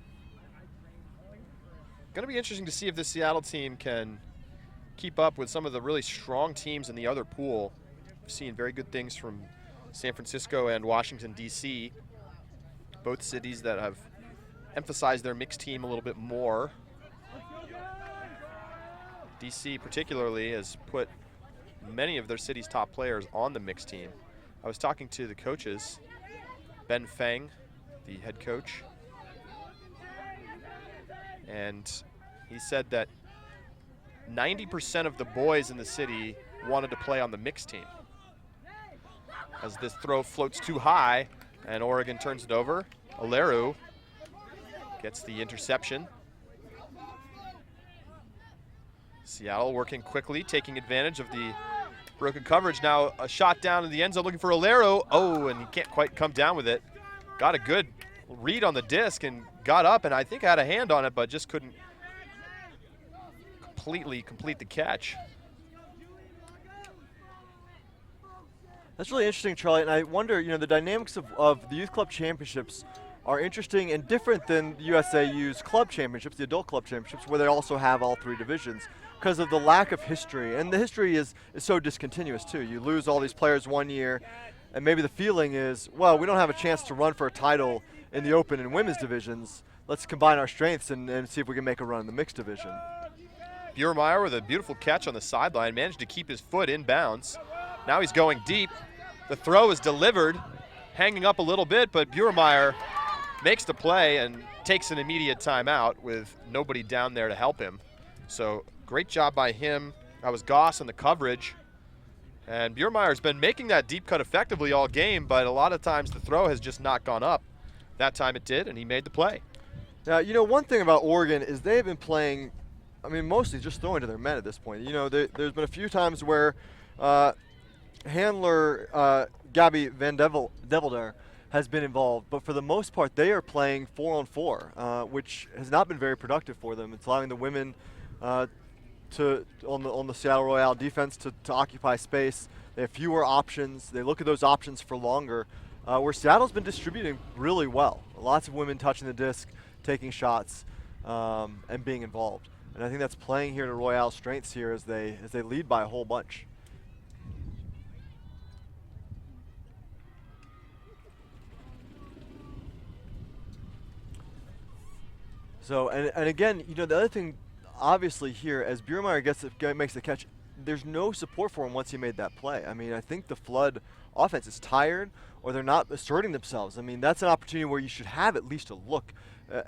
going to be interesting to see if the Seattle team can keep up with some of the really strong teams in the other pool. We've seen very good things from San Francisco and Washington, D.C., both cities that have emphasized their mixed team a little bit more DC particularly has put many of their city's top players on the mixed team. I was talking to the coaches, Ben Feng, the head coach, and he said that 90% of the boys in the city wanted to play on the mixed team. As this throw floats too high and Oregon turns it over, Aleru gets the interception. Seattle working quickly, taking advantage of the broken coverage. Now a shot down in the end zone looking for Aleru. Oh, and he can't quite come down with it. Got a good read on the disc and got up, and I think had a hand on it, but just couldn't completely complete the catch. That's really interesting, Charlie, and I wonder, the dynamics of the Youth Club Championships are interesting and different than the USAU's club championships, the adult club championships, where they also have all 3 divisions, because of the lack of history. And the history is so discontinuous, too. You lose all these players one year, and maybe the feeling is, well, we don't have a chance to run for a title in the open and women's divisions. Let's combine our strengths and see if we can make a run in the mixed division. Buermeyer with a beautiful catch on the sideline, managed to keep his foot in bounds. Now he's going deep. The throw is delivered, hanging up a little bit, but Buermeyer makes the play and takes an immediate timeout with nobody down there to help him. So great job by him. That was Goss on the coverage. And Buermeyer's been making that deep cut effectively all game, but a lot of times the throw has just not gone up. That time it did, and he made the play. Now, one thing about Oregon is they've been playing, mostly just throwing to their men at this point. There's been a few times where handler Gabby Van Develder has been involved, but for the most part they are playing 4-on-4, which has not been very productive for them. It's allowing the women on the Seattle Royale defense to occupy space. They have fewer options. They look at those options for longer, where Seattle's been distributing really well. Lots of women touching the disc, taking shots, and being involved. And I think that's playing here to Royale's strengths here as they lead by a whole bunch. So, and again, the other thing, obviously here, as Buermeyer makes the catch, there's no support for him once he made that play. I think the Flood offense is tired, or they're not asserting themselves. That's an opportunity where you should have at least a look.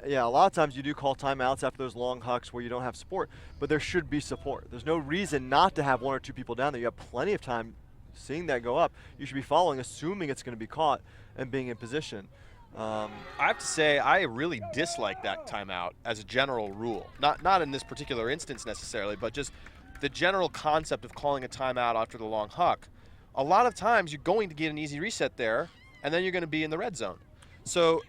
A lot of times you do call timeouts after those long hucks where you don't have support, but there should be support. There's no reason not to have 1 or 2 people down there. You have plenty of time seeing that go up. You should be following, assuming it's going to be caught and being in position. I have to say, I really dislike that timeout as a general rule. Not in this particular instance necessarily, but just the general concept of calling a timeout after the long huck. A lot of times you're going to get an easy reset there, and then you're going to be in the red zone. So,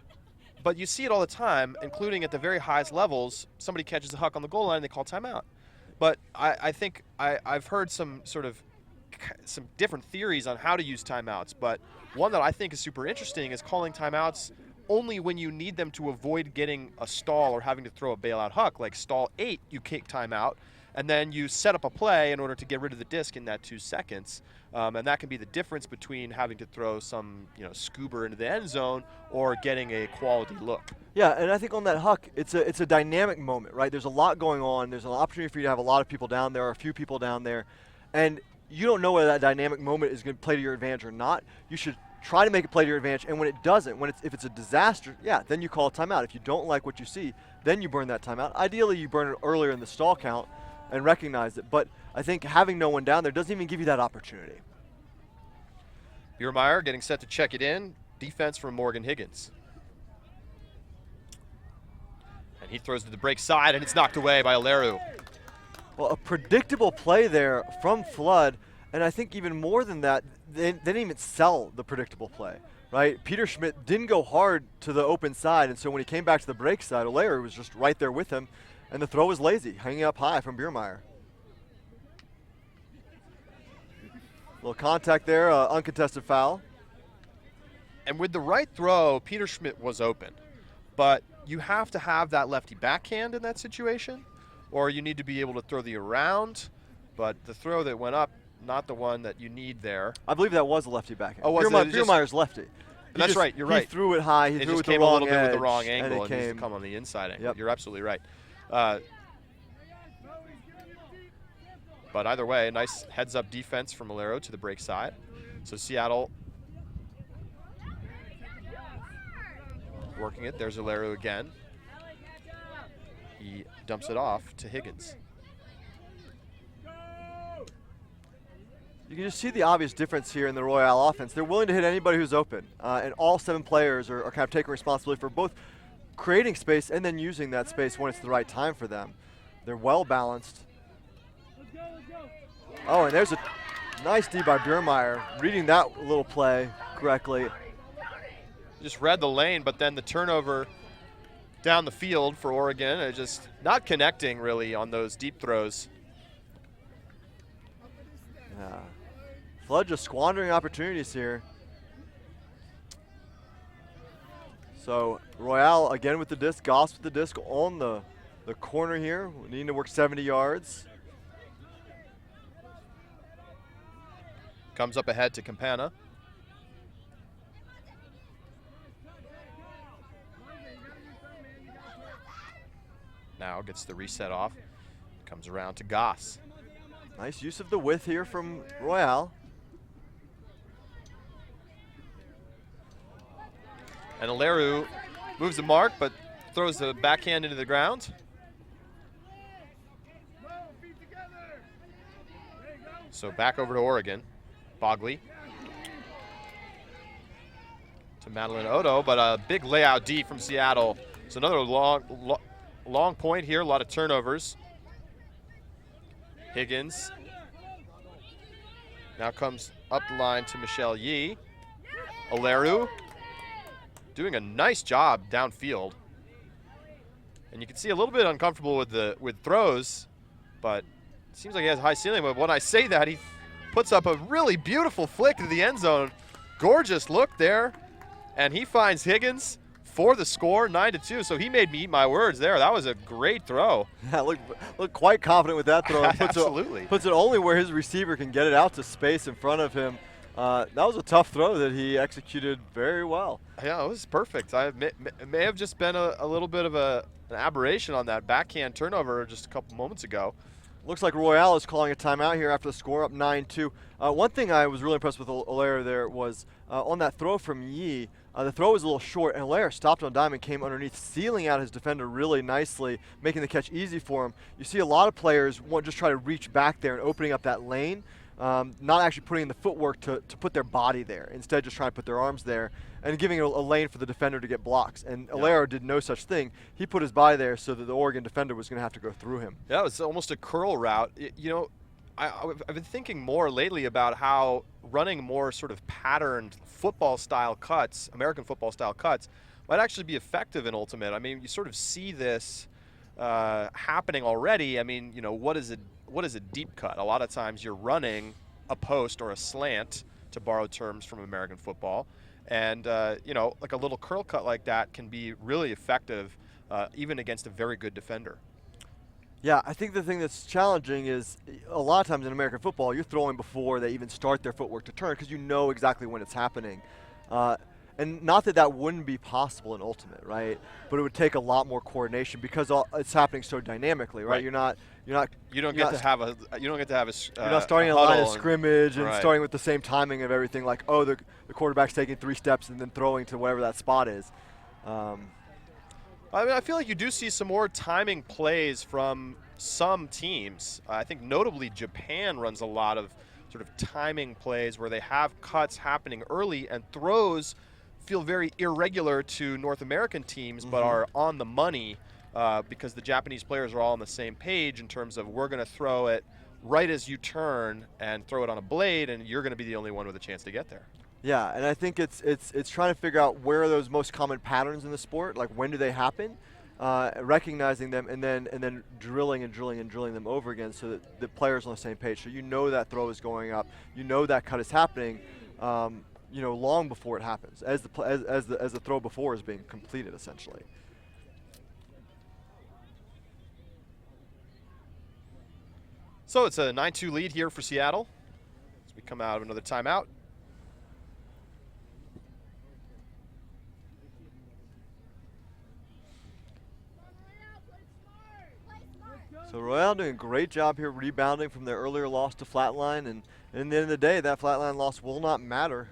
but you see it all the time, including at the very highest levels. Somebody catches a huck on the goal line and they call timeout. But I think I've heard some different theories on how to use timeouts, but one that I think is super interesting is calling timeouts only when you need them to avoid getting a stall or having to throw a bailout huck. Like stall 8, you kick timeout, and then you set up a play in order to get rid of the disc in that 2 seconds. And that can be the difference between having to throw some scoober into the end zone or getting a quality look. Yeah, and I think on that huck, it's a dynamic moment, right? There's a lot going on. There's an opportunity for you to have a lot of people down there or a few people down there, and you don't know whether that dynamic moment is going to play to your advantage or not. You should try to make it play to your advantage, and when it doesn't, if it's a disaster, then you call a timeout. If you don't like what you see, then you burn that timeout. Ideally, you burn it earlier in the stall count and recognize it, but I think having no one down there doesn't even give you that opportunity. Buermeyer getting set to check it in. Defense from Morgan Higgins. And he throws to the break side, and it's knocked away by Aleru. Well, a predictable play there from Flood, and I think even more than that, they didn't even sell the predictable play, right? Peter Schmidt didn't go hard to the open side, and so when he came back to the break side, Aleru was just right there with him, and the throw was lazy, hanging up high from Buermeyer. Little contact there, uncontested foul. And with the right throw, Peter Schmidt was open, but you have to have that lefty backhand in that situation, or you need to be able to throw the around, but the throw that went up, not the one that you need there. I believe that was a lefty backhand. Oh, was Buermeyer's lefty. That's right, you're right. He threw it high, he threw it came the a wrong little bit edge, with the wrong angle and it needs to come on the inside angle. Yep. You're absolutely right. But either way, a nice heads-up defense from Alero to the break side. So Seattle working it. There's Alero again. He dumps it off to Higgins. You can just see the obvious difference here in the Royale offense. They're willing to hit anybody who's open, and all 7 players are kind of taking responsibility for both creating space and then using that space when it's the right time for them. They're well balanced. Oh, and there's a nice D by Biermeyer, reading that little play correctly. Just read the lane, but then the turnover down the field for Oregon, just not connecting really on those deep throws. Yeah. Flood just squandering opportunities here. So Royale again with the disc, Goss with the disc on the corner here. We need to work 70 yards. Comes up ahead to Campana. Now gets the reset off. Comes around to Goss. Nice use of the width here from Royale. And Alero moves the mark, but throws the backhand into the ground. So back over to Oregon. Bogley to Madeline Odo, but a big layout D from Seattle. So another long point here, a lot of turnovers. Higgins now comes up the line to Michelle Yee. Alero doing a nice job downfield. And you can see a little bit uncomfortable with throws, but it seems like he has a high ceiling. But when I say that, he puts up a really beautiful flick to the end zone. Gorgeous look there. And he finds Higgins for the score, 9-2. So he made me eat my words there. That was a great throw. Yeah, look quite confident with that throw. Absolutely. Puts it only where his receiver can get it out to space in front of him. That was a tough throw that he executed very well. Yeah, it was perfect. It may have just been a little bit of an aberration on that backhand turnover just a couple moments ago. Looks like Royale is calling a timeout here after the score, up 9-2. One thing I was really impressed with Alero there was on that throw from Yee, the throw was a little short, and Alero stopped on dime and came underneath, sealing out his defender really nicely, making the catch easy for him. You see a lot of players just try to reach back there and opening up that lane, not actually putting in the footwork to put their body there, instead just trying to put their arms there and giving a lane for the defender to get blocks. And Alero did no such thing. He put his body there so that the Oregon defender was going to have to go through him. Yeah, it was almost a curl route. You know, I've been thinking more lately about how running more sort of patterned football-style cuts, American football-style cuts, might actually be effective in Ultimate. I mean, you sort of see this happening already. I mean, you know, what is a deep cut? A lot of times you're running a post or a slant, to borrow terms from American football. And, you know, like a little curl cut like that can be really effective even against a very good defender. Yeah, I think the thing that's challenging is a lot of times in American football, you're throwing before they even start their footwork to turn because you know exactly when it's happening. And not that that wouldn't be possible in Ultimate, right? But it would take a lot more coordination because it's happening so dynamically, right? You're not starting a line of scrimmage and starting with the same timing of everything. Like, oh, the quarterback's taking 3 steps and then throwing to whatever that spot is. I mean, I feel like you do see some more timing plays from some teams. I think notably Japan runs a lot of sort of timing plays where they have cuts happening early and throws feel very irregular to North American teams, but are on the money because the Japanese players are all on the same page in terms of we're going to throw it right as you turn and throw it on a blade, and you're going to be the only one with a chance to get there. Yeah, and I think it's trying to figure out where are those most common patterns in the sport, like when do they happen, recognizing them, and then drilling them over again so that the player's on the same page. So you know that throw is going up, you know that cut is happening, you know, long before it happens, as the throw before is being completed, essentially. So it's a 9-2 lead here for Seattle as we come out of another timeout. So So Royale doing a great job here rebounding from their earlier loss to Flatline, and in the end of the day, that Flatline loss will not matter.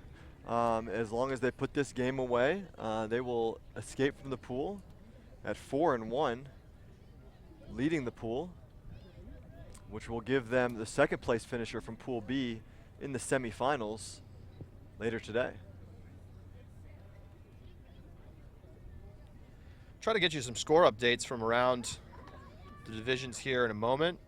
As long as they put this game away, they will escape from the pool at 4-1, leading the pool, which will give them the second place finisher from Pool B in the semifinals later today. Try to get you some score updates from around the divisions here in a moment.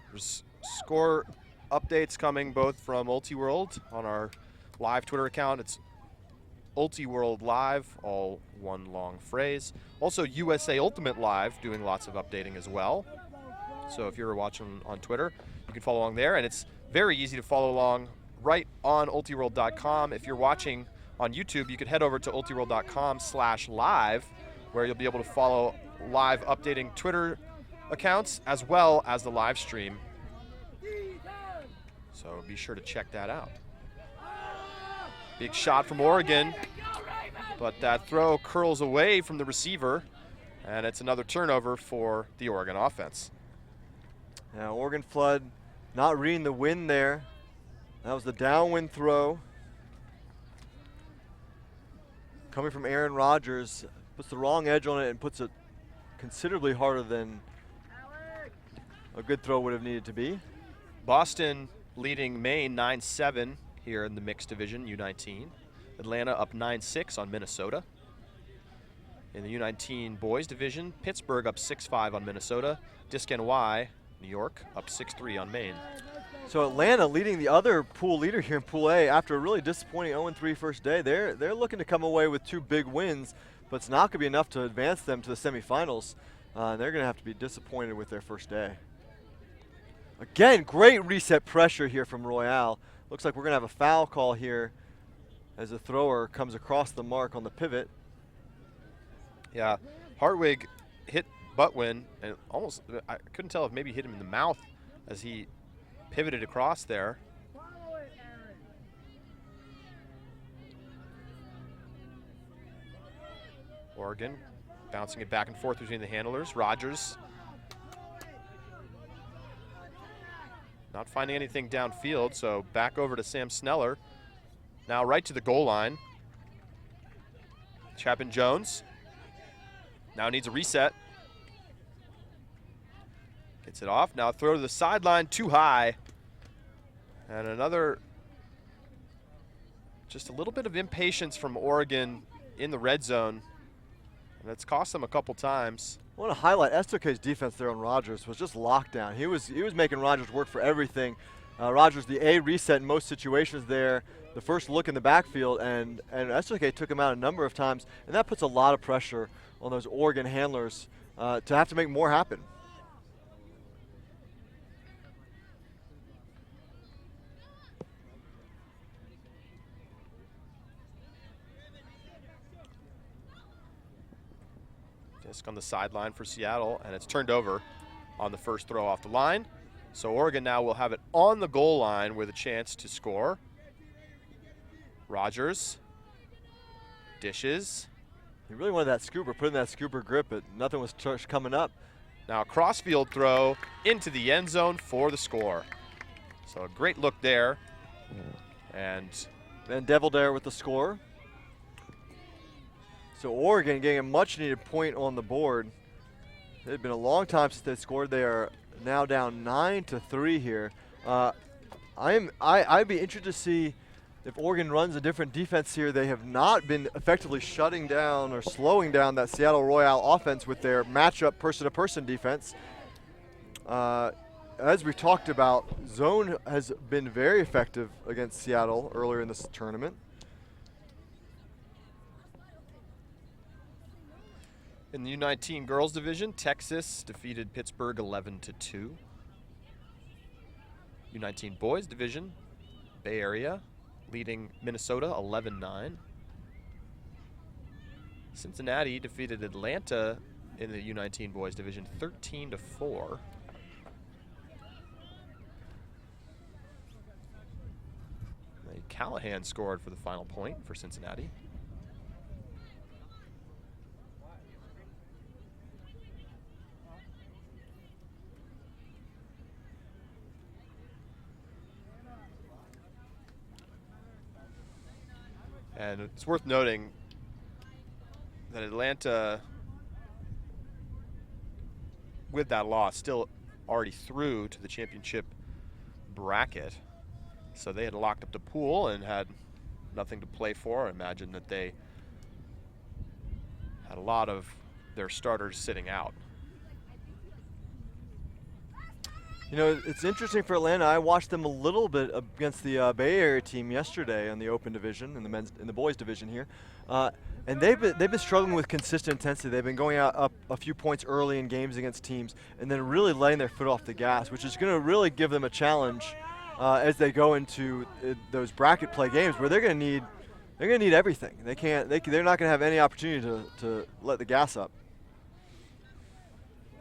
There's score updates coming both from Ultiworld on our live Twitter account. It's Ultiworld Live, all one long phrase. Also USA Ultimate Live doing lots of updating as well. So if you're watching on Twitter, you can follow along there, and it's very easy to follow along right on ultiworld.com. If you're watching on YouTube, you could head over to ultiworld.com/live, where you'll be able to follow live updating Twitter accounts as well as the live stream. So be sure to check that out. Big shot from Oregon, but that throw curls away from the receiver, and it's another turnover for the Oregon offense. Now Oregon Flood not reading the wind there. That was the downwind throw. Coming from Aaron Rodgers, puts the wrong edge on it and puts it considerably harder than a good throw would have needed to be. Boston leading Maine 9-7 here in the mixed division, U19. Atlanta up 9-6 on Minnesota. In the U19 boys division, Pittsburgh up 6-5 on Minnesota. Disc NY, New York, up 6-3 on Maine. So Atlanta leading the other pool leader here in Pool A after a really disappointing 0-3 first day. They're looking to come away with 2 big wins, but it's not going to be enough to advance them to the semifinals. They're going to have to be disappointed with their first day. Again, great reset pressure here from Royale. Looks like we're going to have a foul call here as the thrower comes across the mark on the pivot. Yeah, Hartwig hit Buttwin, and almost, I couldn't tell if maybe hit him in the mouth as he pivoted across there. Oregon bouncing it back and forth between the handlers. Rodgers not finding anything downfield, so back over to Sam Sneller. Now right to the goal line. Chapin Jones now needs a reset. Gets it off. Now throw to the sideline, too high. And another, just a little bit of impatience from Oregon in the red zone. And that's cost them a couple times. I want to highlight SOK's defense there on Rodgers was just lockdown. He was making Rodgers work for everything. Rodgers, the A reset in most situations there, the first look in the backfield, and SOK took him out a number of times, and that puts a lot of pressure on those Oregon handlers to have to make more happen. Disc on the sideline for Seattle, and it's turned over on the first throw off the line. So Oregon now will have it on the goal line with a chance to score. Rodgers dishes. He really wanted that scooper, put in that scooper grip, but nothing was coming up. Now a crossfield throw into the end zone for the score. So a great look there. And Devil there with the score. So Oregon getting a much needed point on the board. It had been a long time since they scored. They are now down 9-3 here. I'd be interested to see if Oregon runs a different defense here. They have not been effectively shutting down or slowing down that Seattle Royale offense with their matchup person-to-person defense. As we talked about, zone has been very effective against Seattle earlier in this tournament. in the U19 girls division, Texas defeated Pittsburgh 11-2. U19 boys division, Bay Area leading Minnesota 11-9. Cincinnati defeated Atlanta in the U19 boys division 13-4. Callahan scored for the final point for Cincinnati. And it's worth noting that Atlanta, with that loss, still already through to the championship bracket. So they had locked up the pool and had nothing to play for. I imagine that they had a lot of their starters sitting out. You know, it's interesting for Atlanta. I watched them a little bit against the Bay Area team yesterday in the Open Division, in the boys division here, and they've been struggling with consistent intensity. They've been going out up a few points early in games against teams, and then really letting their foot off the gas, which is going to really give them a challenge as they go into those bracket play games where they're going to need everything. They're not going to have any opportunity to let the gas up.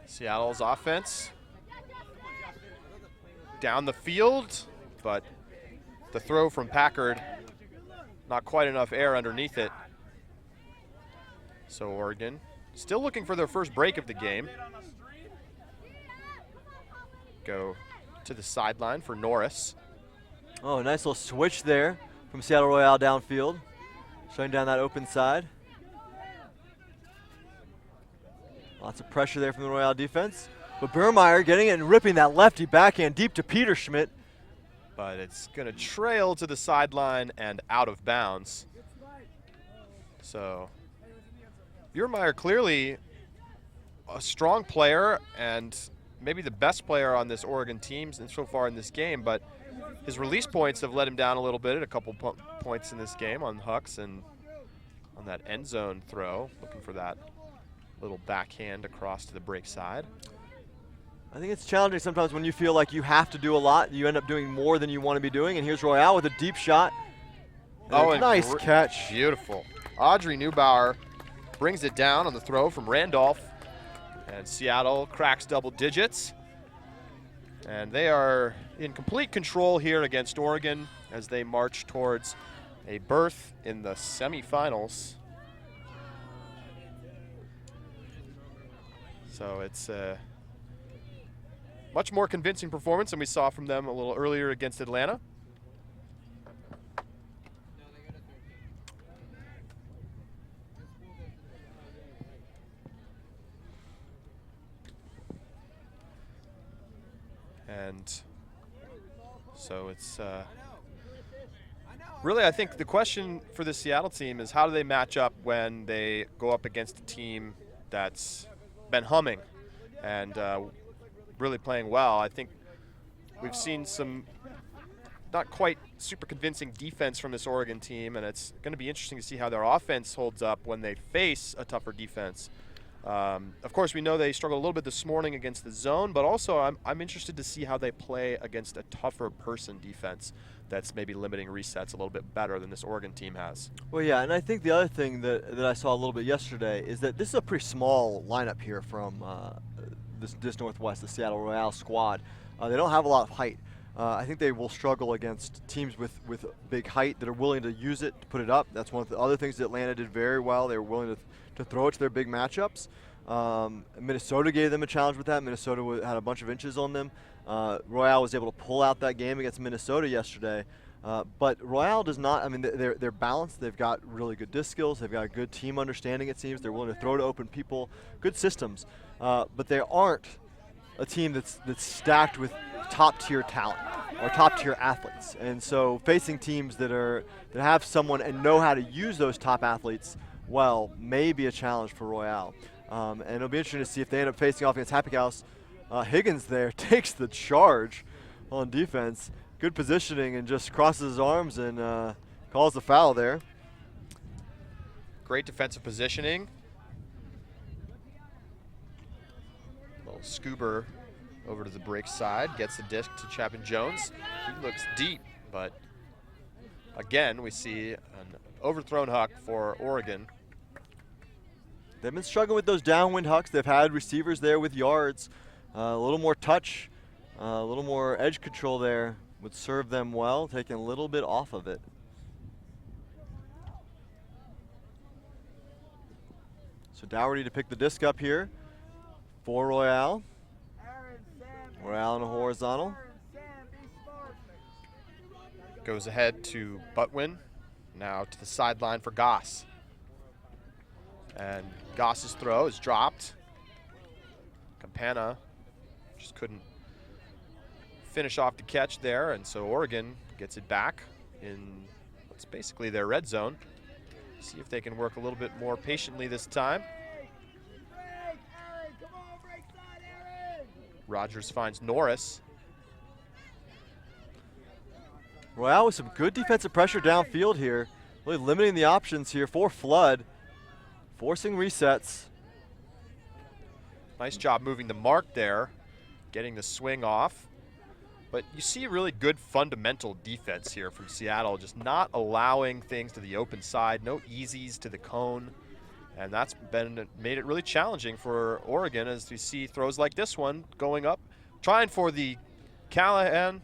Seattle's offense down the field, but the throw from Packard, not quite enough air underneath it. So Oregon still looking for their first break of the game. Go to the sideline for Norris. Oh, a nice little switch there from Seattle Royale downfield, shutting down that open side. Lots of pressure there from the Royale defense. But Burmeyer getting it and ripping that lefty backhand deep to Peter Schmidt. But it's going to trail to the sideline and out of bounds. So Burmeyer clearly a strong player and maybe the best player on this Oregon team so far in this game, but his release points have let him down a little bit at a couple points in this game on Hucks and on that end zone throw, looking for that little backhand across to the break side. I think it's challenging sometimes when you feel like you have to do a lot. You end up doing more than you want to be doing. And here's Royale with a deep shot. Oh, and nice catch. Beautiful. Audrey Neubauer brings it down on the throw from Randolph. And Seattle cracks double digits. And they are in complete control here against Oregon as they march towards a berth in the semifinals. So it's a much more convincing performance than we saw from them a little earlier against Atlanta. And so it's really, I think the question for the Seattle team is how do they match up when they go up against a team that's been humming and really playing well. I think we've seen some not quite super convincing defense from this Oregon team, and it's going to be interesting to see how their offense holds up when they face a tougher defense. Of course, we know they struggled a little bit this morning against the zone, but also I'm interested to see how they play against a tougher person defense that's maybe limiting resets a little bit better than this Oregon team has. Well, yeah, and I think the other thing that I saw a little bit yesterday is that this is a pretty small lineup here from this Northwest, the Seattle Royale squad. They don't have a lot of height. I think they will struggle against teams with big height that are willing to use it to put it up. That's one of the other things that Atlanta did very well. They were willing to throw it to their big matchups. Minnesota gave them a challenge with that. Minnesota had a bunch of inches on them. Royale was able to pull out that game against Minnesota yesterday. But Royale does not, I mean, they're balanced. They've got really good disc skills. They've got a good team understanding, it seems. They're willing to throw to open people, good systems. But they aren't a team that's stacked with top-tier talent or top-tier athletes. And so facing teams that have someone and know how to use those top athletes well may be a challenge for Royale. And it'll be interesting to see if they end up facing off against Happy House. Higgins there takes the charge on defense. Good positioning and just crosses his arms and calls the foul there. Great defensive positioning. Little Scuba over to the break side, gets the disc to Chapin Jones. He looks deep, but again, we see an overthrown huck for Oregon. They've been struggling with those downwind hucks. They've had receivers there with yards. A little more touch, a little more edge control there would serve them well, taking a little bit off of it. So Dougherty to pick the disc up here for Royale. Royale in a horizontal. Goes ahead to Butwin. Now to the sideline for Goss. And Goss's throw is dropped. Campana just couldn't finish off the catch there, and so Oregon gets it back in what's basically their red zone. See if they can work a little bit more patiently this time. Rogers finds Norris. Royale with some good defensive pressure downfield here, really limiting the options here for Flood, forcing resets. Nice job moving the mark there, getting the swing off. But you see really good fundamental defense here from Seattle, just not allowing things to the open side, no easies to the cone. And that's made it really challenging for Oregon as we see throws like this one going up, trying for the Callahan,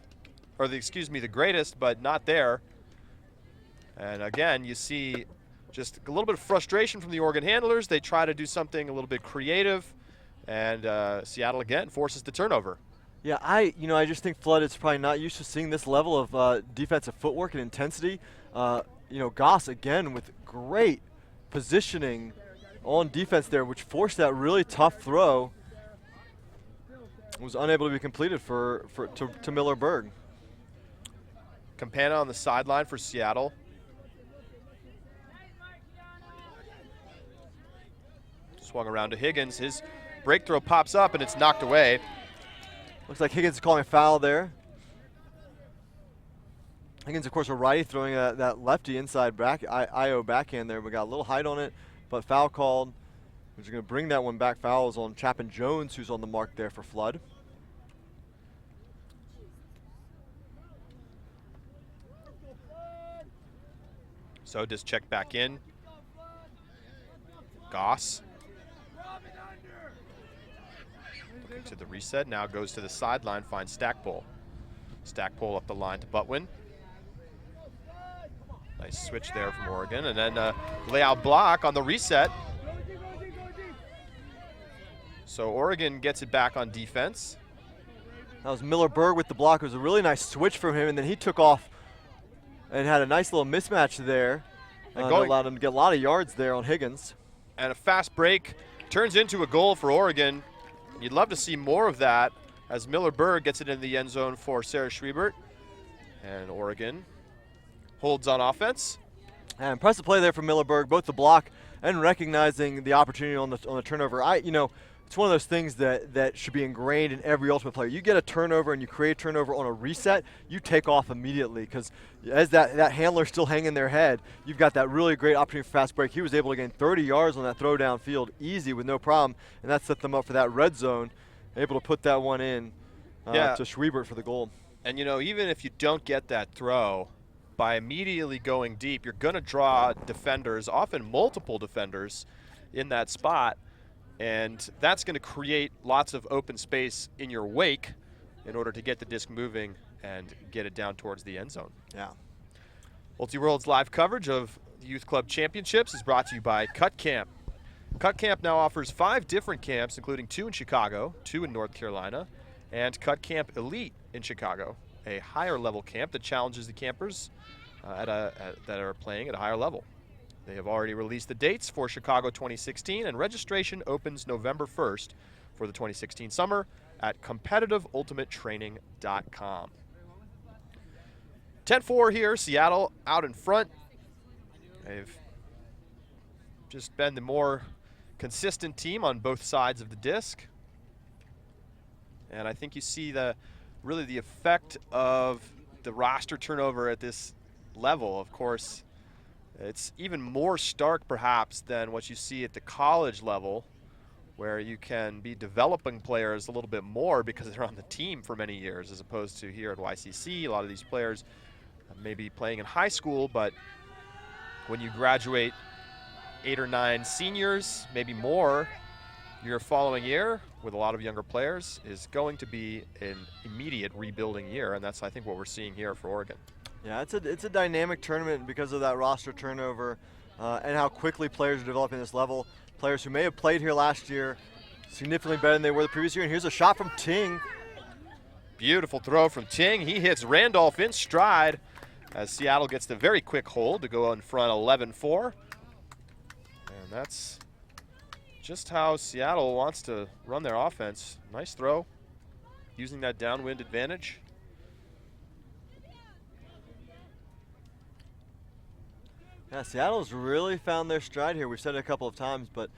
or the greatest, but not there. And again, you see just a little bit of frustration from the Oregon handlers. They try to do something a little bit creative, and Seattle again forces the turnover. Yeah, I just think Flood is probably not used to seeing this level of defensive footwork and intensity. Goss again with great positioning on defense there, which forced that really tough throw. Was unable to be completed to Miller-Berg. Campana on the sideline for Seattle. Swung around to Higgins. His break throw pops up and it's knocked away. Looks like Higgins is calling a foul there. Higgins, of course, a righty throwing that lefty inside IO backhand there. We got a little height on it, but foul called. We're going to bring that one back. Fouls on Chapin Jones, who's on the mark there for Flood. So just check back in. Goss. Looking to the reset, now goes to the sideline, finds Stackpole. Stackpole up the line to Butwin. Nice switch there from Oregon, and then layout block on the reset. So Oregon gets it back on defense. That was Miller-Berg with the block. It was a really nice switch from him, and then he took off and had a nice little mismatch there. Allowed him to get a lot of yards there on Higgins. And a fast break turns into a goal for Oregon. You'd love to see more of that as Miller-Berg gets it in the end zone for Sarah Schriebert. And Oregon holds on offense. And impressive play there from Miller-Berg, both the block and recognizing the opportunity on the turnover. It's one of those things that should be ingrained in every Ultimate player. You get a turnover and you create a turnover on a reset, you take off immediately, because as that handler's still hanging their head, you've got that really great opportunity for fast break. He was able to gain 30 yards on that throw downfield easy with no problem, and that set them up for that red zone, able to put that one in to Schwiebert for the goal. And even if you don't get that throw, by immediately going deep, you're going to draw defenders, often multiple defenders, in that spot. And that's going to create lots of open space in your wake in order to get the disc moving and get it down towards the end zone. Yeah. Ultiworld's live coverage of the Youth Club Championships is brought to you by Cut Camp. Cut Camp now offers 5 different camps, including 2 in Chicago, 2 in North Carolina, and Cut Camp Elite in Chicago, a higher level camp that challenges the campers that are playing at a higher level. They have already released the dates for Chicago 2016, and registration opens November 1st for the 2016 summer at competitiveultimatetraining.com. 10-4 here, Seattle out in front. They've just been the more consistent team on both sides of the disc. And I think you see really the effect of the roster turnover at this level. Of course, it's even more stark perhaps than what you see at the college level, where you can be developing players a little bit more because they're on the team for many years, as opposed to here at YCC. A lot of these players may be playing in high school, but when you graduate 8 or 9 seniors, maybe more, your following year with a lot of younger players is going to be an immediate rebuilding year, and that's, I think, what we're seeing here for Oregon. Yeah, it's a dynamic tournament because of that roster turnover and how quickly players are developing this level. Players who may have played here last year significantly better than they were the previous year. And here's a shot from Ting. Beautiful throw from Ting. He hits Randolph in stride as Seattle gets the very quick hold to go in front 11-4. And that's just how Seattle wants to run their offense. Nice throw, using that downwind advantage. Yeah, Seattle's really found their stride here. We've said it a couple of times, but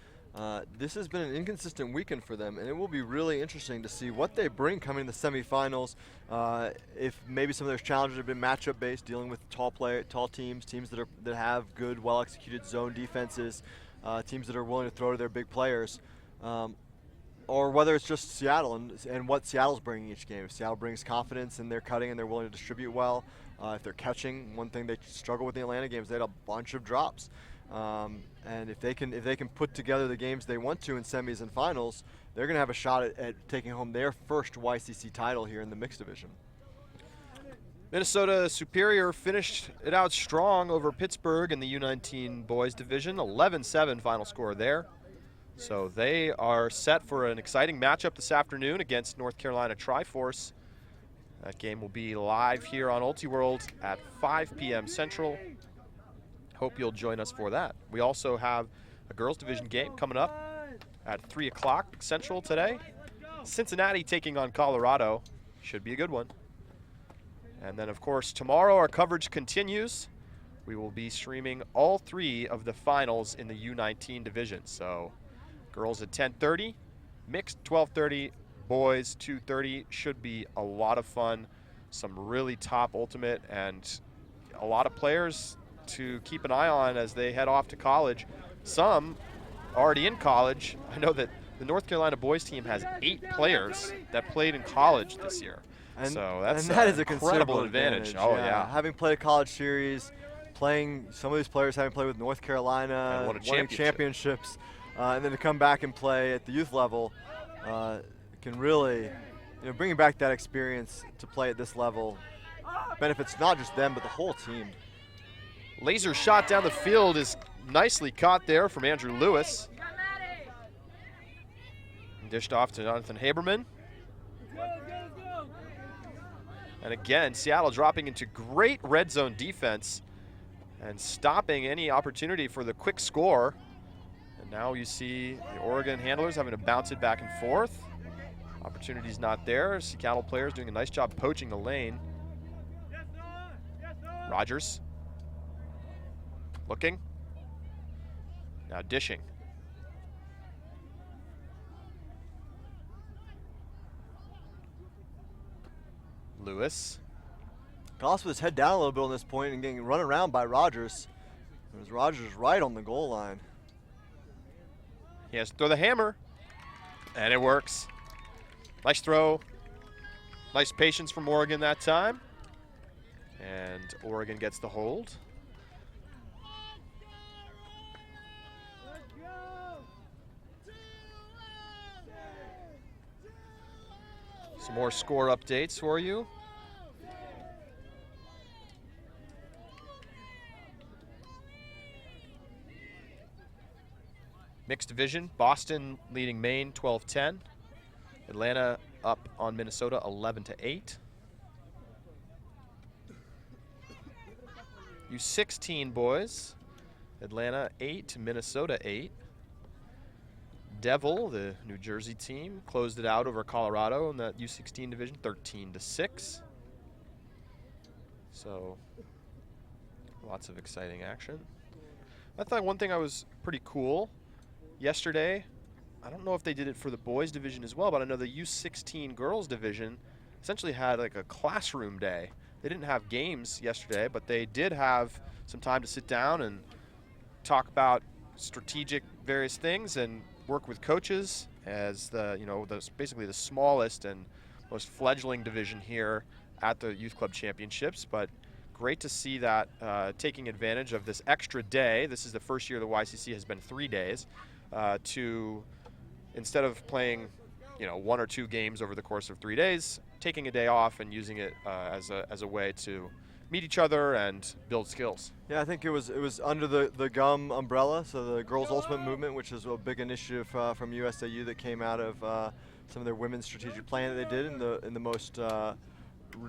this has been an inconsistent weekend for them, and it will be really interesting to see what they bring coming to the semifinals. If maybe some of their challenges have been matchup based, dealing with tall teams that have good, well-executed zone defenses, teams that are willing to throw to their big players, or whether it's just Seattle and what Seattle's bringing each game. If Seattle brings confidence in their cutting and they're willing to distribute well, if they're catching, one thing they struggle with the Atlanta games, they had a bunch of drops. And if they can put together the games they want to in semis and finals, they're going to have a shot at taking home their first YCC title here in the mixed division. Minnesota Superior finished it out strong over Pittsburgh in the U19 boys division, 11-7 final score there. So they are set for an exciting matchup this afternoon against North Carolina Triforce. That game will be live here on UltiWorld at 5 p.m. Central. Hope you'll join us for that. We also have a girls division game coming up at 3 o'clock Central today. Cincinnati taking on Colorado. Should be a good one. And then, of course, tomorrow our coverage continues. We will be streaming all 3 of the finals in the U19 division. So girls at 10:30, mixed 12:30, boys 2:30. Should be a lot of fun. Some really top ultimate and a lot of players to keep an eye on as they head off to college. Some already in college. I know that the North Carolina boys team has 8 players that played in college this year. And, so that is a a considerable advantage. Oh yeah. Having played a college series, playing some of these players having played with North Carolina, winning championships, and then to come back and play at the youth level can really, bringing back that experience to play at this level benefits not just them but the whole team. Laser shot down the field is nicely caught there from Andrew Lewis. Dished off to Jonathan Haberman. And again, Seattle dropping into great red zone defense and stopping any opportunity for the quick score. And now you see the Oregon handlers having to bounce it back and forth. Opportunity's not there. Seattle players doing a nice job poaching the lane. Rogers looking. Now dishing. Lewis. Goss with his head down a little bit on this point and getting run around by Rogers. There's Rogers right on the goal line. He has to throw the hammer, and it works. Nice throw. Nice patience from Oregon that time. And Oregon gets the hold. Some more score updates for you. Mixed division, Boston leading Maine 12-10. Atlanta up on Minnesota 11-8. U16 boys, Atlanta 8, Minnesota 8. Devil, the New Jersey team, closed it out over Colorado in that U16 division, 13-6. So, lots of exciting action. I thought one thing I was pretty cool yesterday, I don't know if they did it for the boys division as well, but I know the U16 girls division essentially had like a classroom day. They didn't have games yesterday, but they did have some time to sit down and talk about strategic various things and work with coaches as basically the smallest and most fledgling division here at the Youth Club Championships. But great to see that taking advantage of this extra day. This is the first year the YCC has been 3 days to, instead of playing 1 or 2 games over the course of 3 days, taking a day off and using it as a way to meet each other and build skills. Yeah, I think it was under the GUM umbrella, so the Girls Ultimate Movement, which is a big initiative from USAU that came out of some of their women's strategic plan that they did in the most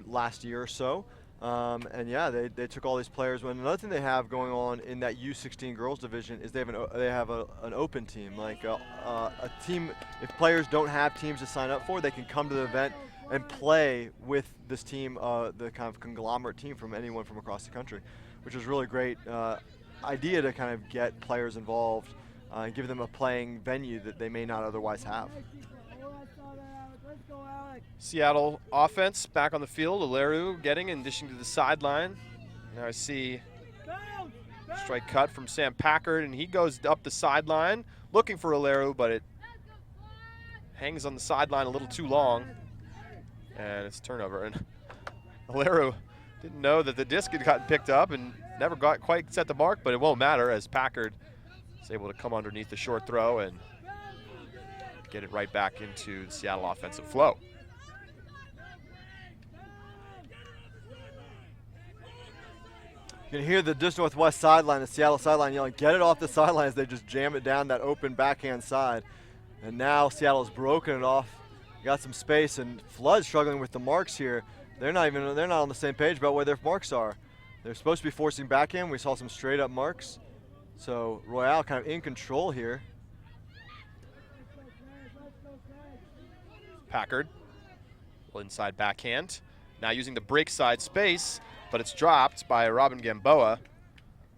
last year or so. And yeah, they took all these players. When another thing they have going on in that U16 girls division is they have an open team, like a team. If players don't have teams to sign up for, they can come to the event and play with this team, the kind of conglomerate team from anyone from across the country, which is really great idea to kind of get players involved and give them a playing venue that they may not otherwise have. Seattle offense back on the field. Oleru getting and dishing to the sideline. Now I see strike cut from Sam Packard, and he goes up the sideline looking for Oleru, but it hangs on the sideline a little too long, and it's a turnover. And Oleru didn't know that the disc had gotten picked up and never got quite set the mark, but it won't matter as Packard is able to come underneath the short throw and get it right back into the Seattle offensive flow. You can hear the Dish Northwest sideline, the Seattle sideline yelling, "Get it off the sideline!" as they just jam it down that open backhand side. And now Seattle's broken it off. Got some space, and Flood's struggling with the marks here. They're not on the same page about where their marks are. They're supposed to be forcing backhand. We saw some straight up marks. So Royale kind of in control here. Packard, inside backhand. Now using the break side space, but it's dropped by Robin Gamboa.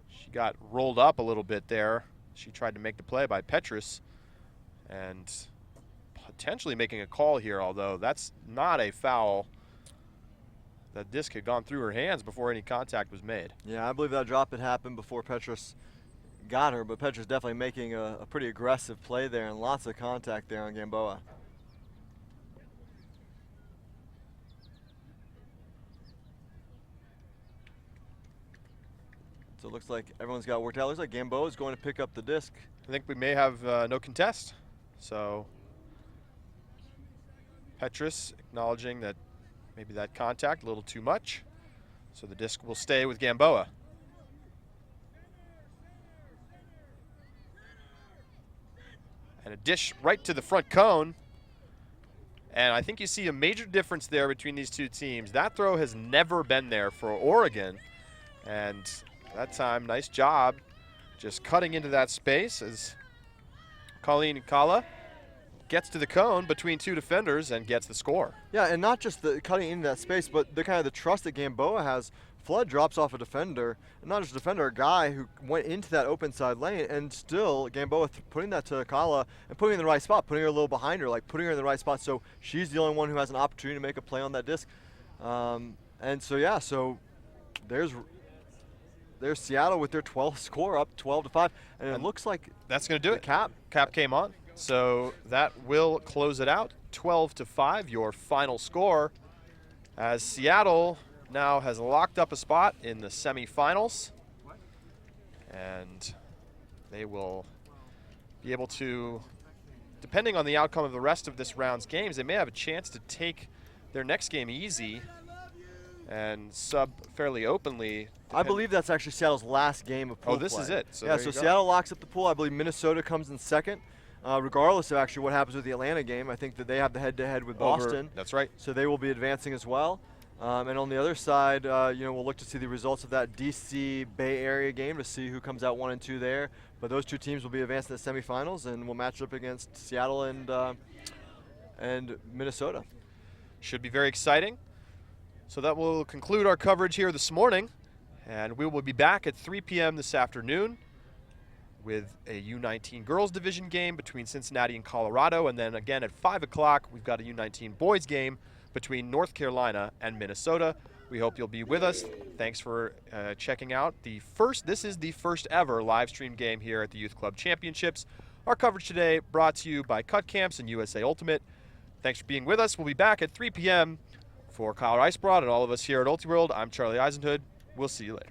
She got rolled up a little bit there. She tried to make the play by Petrus and potentially making a call here, although that's not a foul. That disc had gone through her hands before any contact was made. Yeah, I believe that drop had happened before Petrus got her, but Petrus definitely making a pretty aggressive play there and lots of contact there on Gamboa. So it looks like everyone's got worked out. Looks like Gamboa is going to pick up the disc. I think we may have no contest. So Petrus acknowledging that maybe that contact a little too much. So the disc will stay with Gamboa. And a dish right to the front cone. And I think you see a major difference there between these two teams. That throw has never been there for Oregon. And that time, nice job just cutting into that space as Colleen Kala gets to the cone between two defenders and gets the score. Yeah, and not just the cutting into that space, but the kind of the trust that Gamboa has. Flood drops off a defender, and not just a defender, a guy who went into that open side lane, and still Gamboa putting that to Kala and putting her in the right spot, putting her a little behind her, like putting her in the right spot so she's the only one who has an opportunity to make a play on that disc. And so, yeah, so there's Seattle with their 12th score, up 12-5, and it looks like that's going to do it. Cap came on, so that will close it out. 12-5, your final score, as Seattle now has locked up a spot in the semifinals, and they will be able to, depending on the outcome of the rest of this round's games, they may have a chance to take their next game easy and sub fairly openly. I believe that's actually Seattle's last game of pool play. Oh, this is it. So yeah, so Seattle locks up the pool. I believe Minnesota comes in second. Regardless of actually what happens with the Atlanta game, I think that they have the head-to-head with Boston. That's right. So they will be advancing as well. And on the other side, we'll look to see the results of that D.C. Bay Area game to see who comes out 1 and 2 there. But those two teams will be advancing to the semifinals and will match up against Seattle and Minnesota. Should be very exciting. So that will conclude our coverage here this morning, and we will be back at 3 p.m. this afternoon with a U19 girls division game between Cincinnati and Colorado, and then again at 5 o'clock we've got a U19 boys game between North Carolina and Minnesota. We hope you'll be with us. Thanks for checking out this is the first ever live stream game here at the Youth Club Championships. Our coverage today brought to you by Cut Camps and USA Ultimate. Thanks for being with us. We'll be back at 3 p.m. For Kyle Icebroad and all of us here at Ultiworld, I'm Charlie Eisenhood. We'll see you later.